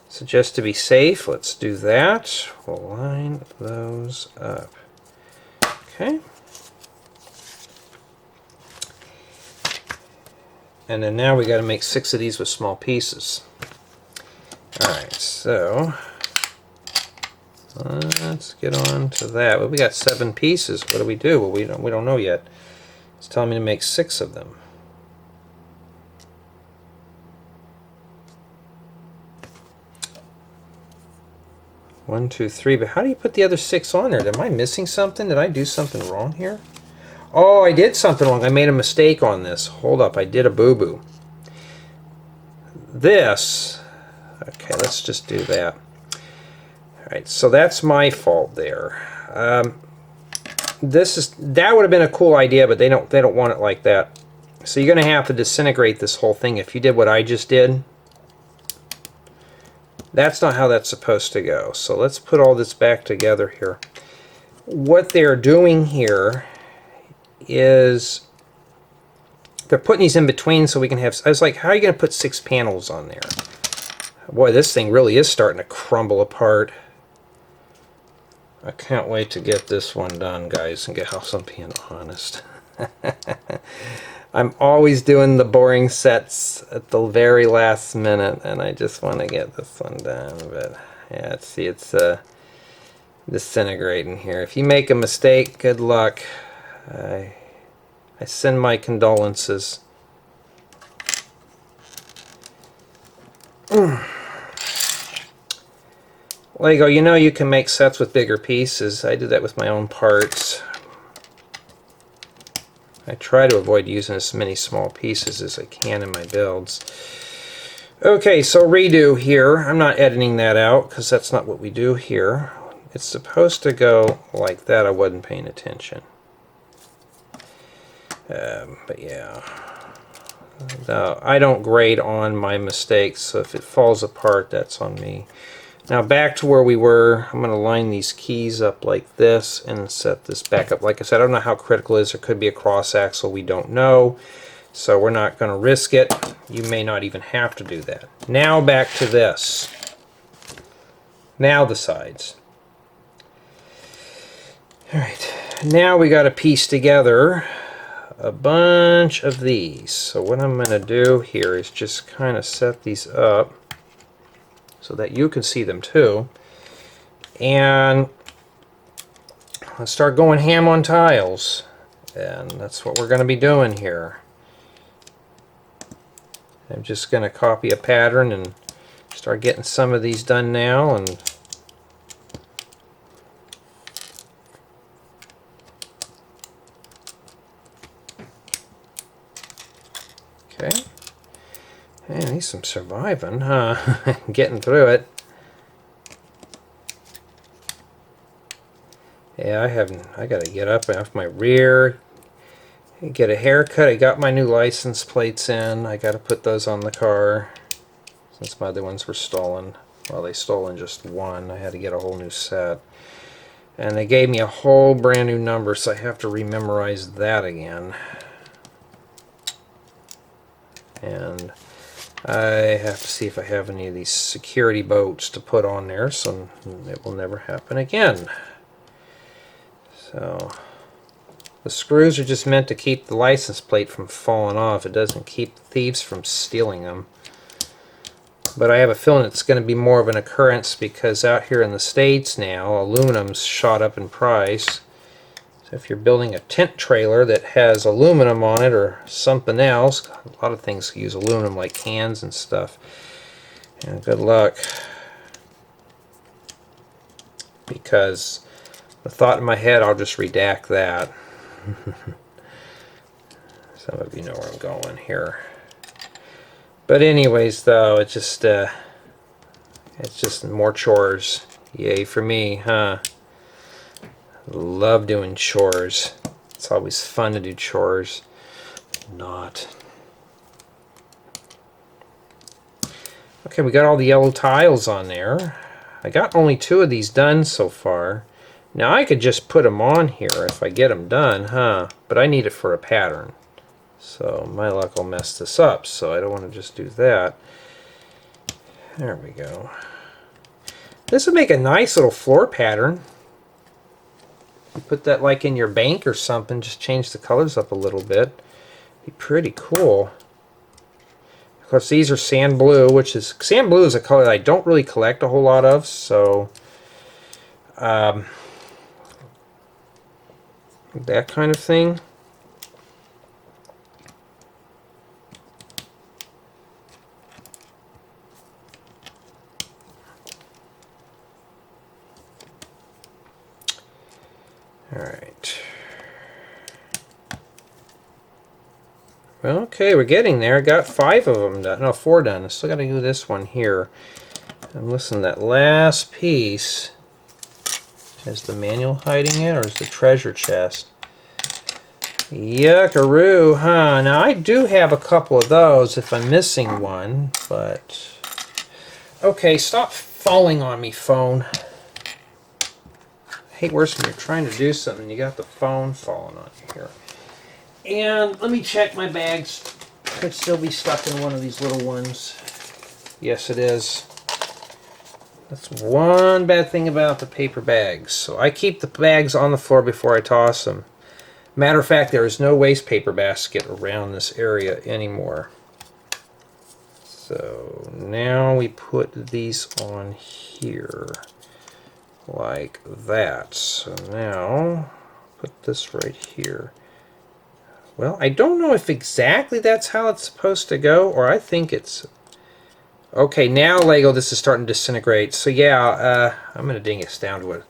Speaker 1: So just to be safe, let's do that. We'll line those up. Okay. And then now we got to make 6 of these with small pieces. Alright, so let's get on to that. Well, we got 7 pieces. What do we do? Well, we don't know yet. It's telling me to make 6 of them. One, two, three. But how do you put the other 6 on there? Am I missing something? Did I do something wrong here? Oh, I did something wrong. I made a mistake on this. Hold up. I did a boo-boo. This. Okay, let's just do that. All right, so that's my fault there. That would have been a cool idea, but they don't want it like that. So you're going to have to disintegrate this whole thing. If you did what I just did, that's not how that's supposed to go. So let's put all this back together here. What they're doing here is they're putting these in between so we can have... I was like, how are you going to put 6 panels on there? Boy, this thing really is starting to crumble apart. I can't wait to get this one done, guys, and get off. I'm being honest. I'm always doing the boring sets at the very last minute, and I just want to get this one done. But yeah, see, it's disintegrating here. If you make a mistake, good luck. I send my condolences. Lego, you know you can make sets with bigger pieces. I do that with my own parts. I try to avoid using as many small pieces as I can in my builds. Okay, so redo here. I'm not editing that out because that's not what we do here. It's supposed to go like that. I wasn't paying attention. But yeah. No, I don't grade on my mistakes, so if it falls apart, that's on me. Now back to where we were. I'm going to line these keys up like this and set this back up. Like I said, I don't know how critical it is. There could be a cross axle. We don't know. So we're not going to risk it. You may not even have to do that. Now back to this. Now the sides. Alright. Now we got to piece together a bunch of these. So what I'm going to do here is just kind of set these up so that you can see them too. And let's start going ham on tiles. And that's what we're going to be doing here. I'm just going to copy a pattern and start getting some of these done now. And okay. Hey, needs some surviving, huh? Getting through it. Yeah, I gotta get up off my rear, get a haircut. I got my new license plates in. I gotta put those on the car since my other ones were stolen. Well, they stolen just one. I had to get a whole new set. And they gave me a whole brand new number, so I have to rememorize that again. And I have to see if I have any of these security boats to put on there, so it will never happen again. So the screws are just meant to keep the license plate from falling off. It doesn't keep thieves from stealing them. But I have a feeling it's going to be more of an occurrence because out here in the States now, aluminum's shot up in price. If you're building a tent trailer that has aluminum on it or something else, a lot of things use aluminum like cans and stuff. And good luck. Because the thought in my head, I'll just redact that. Some of you know where I'm going here. But anyways, though, it's just more chores. Yay for me, huh? Love doing chores. It's always fun to do chores. Not. Okay, we got all the yellow tiles on there. I got only 2 of these done so far. Now I could just put them on here if I get them done, huh? But I need it for a pattern. So my luck will mess this up, so I don't want to just do that. There we go. This would make a nice little floor pattern. You put that like in your bank or something, just change the colors up a little bit. Be pretty cool. Of course, these are sand blue, which is sand blue is a color that I don't really collect a whole lot of, so that kind of thing. All right. Well, okay, we're getting there. I got 5 of them done. No, 4 done. I still got to do this one here. And listen, that last piece, is the manual hiding it, or is the treasure chest? Yuckaroo, huh? Now, I do have a couple of those if I'm missing one, but... Okay, stop falling on me, phone. I hate worse when you're trying to do something and you got the phone falling on you here. And let me check my bags. Could still be stuck in one of these little ones. Yes, it is. That's one bad thing about the paper bags. So I keep the bags on the floor before I toss them. Matter of fact, there is no waste paper basket around this area anymore. So now we put these on here like that. So now put this right here. Well, I don't know if exactly that's how it's supposed to go, or I think it's... Okay, now Lego, this is starting to disintegrate. So yeah, I'm going to ding it down to it.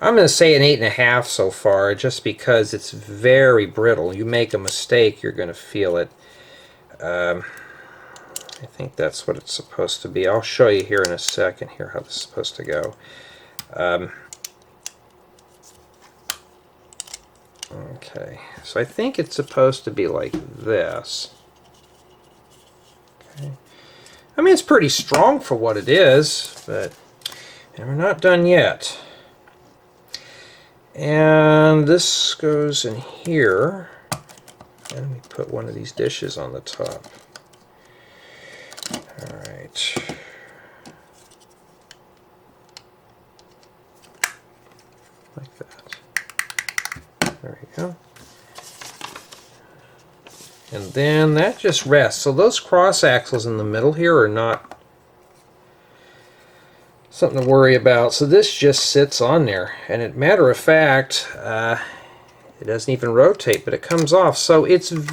Speaker 1: I'm going to say an 8.5 so far, just because it's very brittle. You make a mistake, you're going to feel it. I think that's what it's supposed to be. I'll show you here in a second here how this is supposed to go. Okay, so I think it's supposed to be like this. Okay. I mean, it's pretty strong for what it is, but and we're not done yet. And this goes in here. And let me put one of these dishes on the top. All right. Like that. There we go. And then that just rests. So those cross axles in the middle here are not something to worry about. So this just sits on there. And as a matter of fact, it doesn't even rotate, but it comes off. So it's on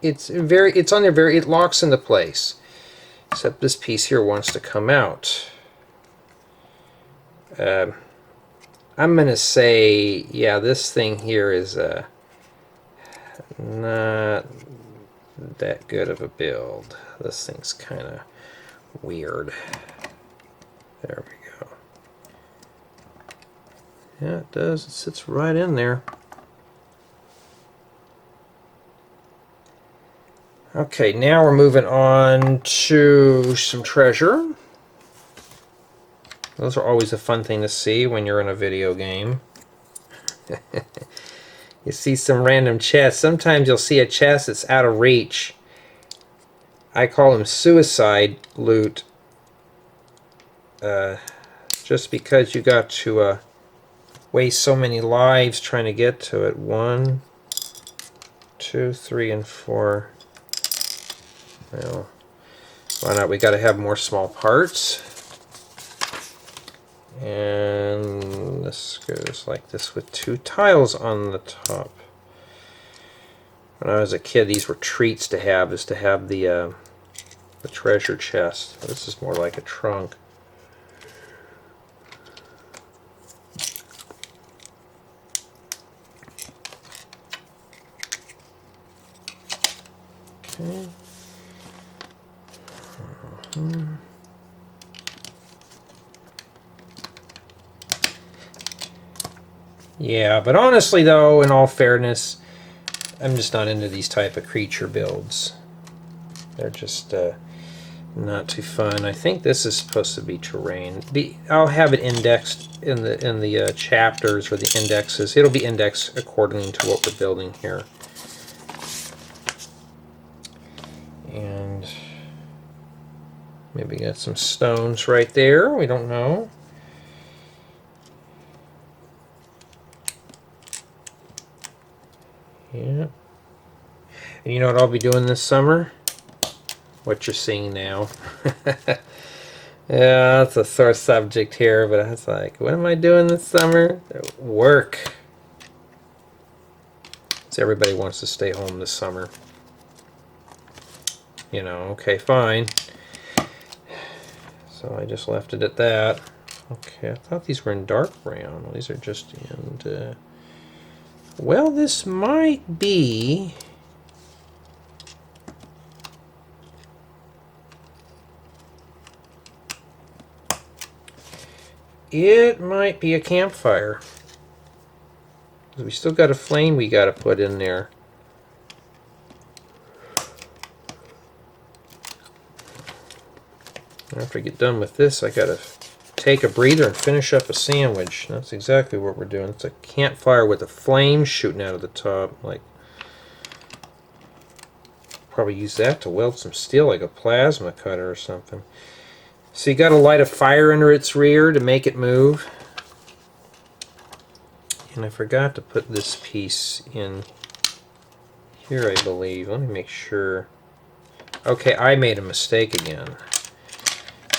Speaker 1: there it locks into place. Except this piece here wants to come out. I'm going to say, yeah, this thing here is not that good of a build. This thing's kind of weird. There we go. Yeah, it does. It sits right in there. Okay, now we're moving on to some treasure. Those are always a fun thing to see when you're in a video game. You see some random chests. Sometimes you'll see a chest that's out of reach. I call them suicide loot. Just because you got to waste so many lives trying to get to it. 1, 2, 3, and 4. Well, why not? We got to have more small parts. And this goes like this with 2 tiles on the top. When I was a kid, these were treats to have, is to have the treasure chest. This is more like a trunk. Okay. Yeah, but honestly though, in all fairness, I'm just not into these type of creature builds. They're just not too fun. I think this is supposed to be terrain. I'll have it indexed in the chapters or the indexes. It'll be indexed according to what we're building here. And maybe got some stones right there. We don't know. Yeah. And you know what I'll be doing this summer? what you're seeing now. Yeah, that's a sore subject here, but I was like, what am I doing this summer? Work. So everybody wants to stay home this summer. You know, okay, fine. So I just left it at that. Okay, I thought these were in dark brown. Well, these are just in... well, this might be... it might be a campfire. We still got a flame we got to put in there. After I get done with this, I got to take a breather and finish up a sandwich. That's exactly what we're doing. It's a campfire with a flame shooting out of the top. Like, probably use that to weld some steel, like a plasma cutter or something. So you got to light a fire under its rear to make it move. And I forgot to put this piece in here, I believe. Let me make sure. Okay, I made a mistake again.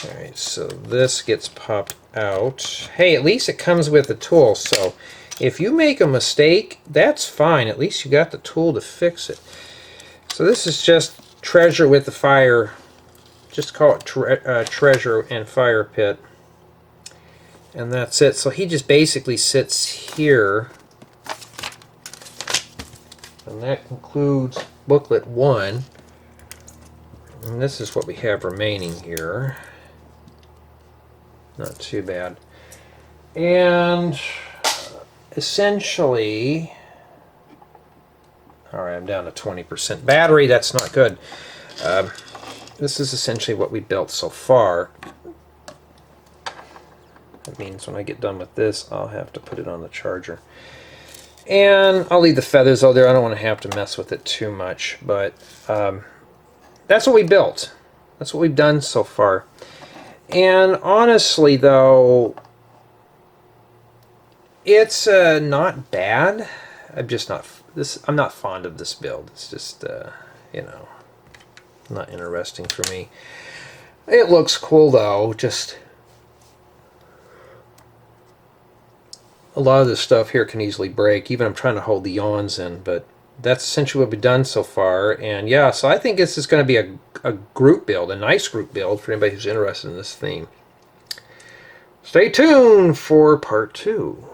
Speaker 1: Alright, so this gets popped out. Hey, at least it comes with a tool, so if you make a mistake, that's fine. At least you got the tool to fix it. So this is just treasure with the fire. Just call it treasure and fire pit. And that's it. So he just basically sits here. And that concludes booklet 1. And this is what we have remaining here. Not too bad. And essentially, alright, I'm down to 20% battery. That's not good. This is essentially what we built so far. That means when I get done with this, I'll have to put it on the charger. And I'll leave the feathers out there. I don't want to have to mess with it too much. But that's what we built. That's what we've done so far. And honestly, though, it's not bad. I'm not fond of this build. It's just, you know, not interesting for me. It looks cool, though. Just a lot of this stuff here can easily break. Even I'm trying to hold the yawns in, but that's essentially what we've done so far. And yeah, so I think this is going to be a group build, a nice group build for anybody who's interested in this theme. Stay tuned for part 2.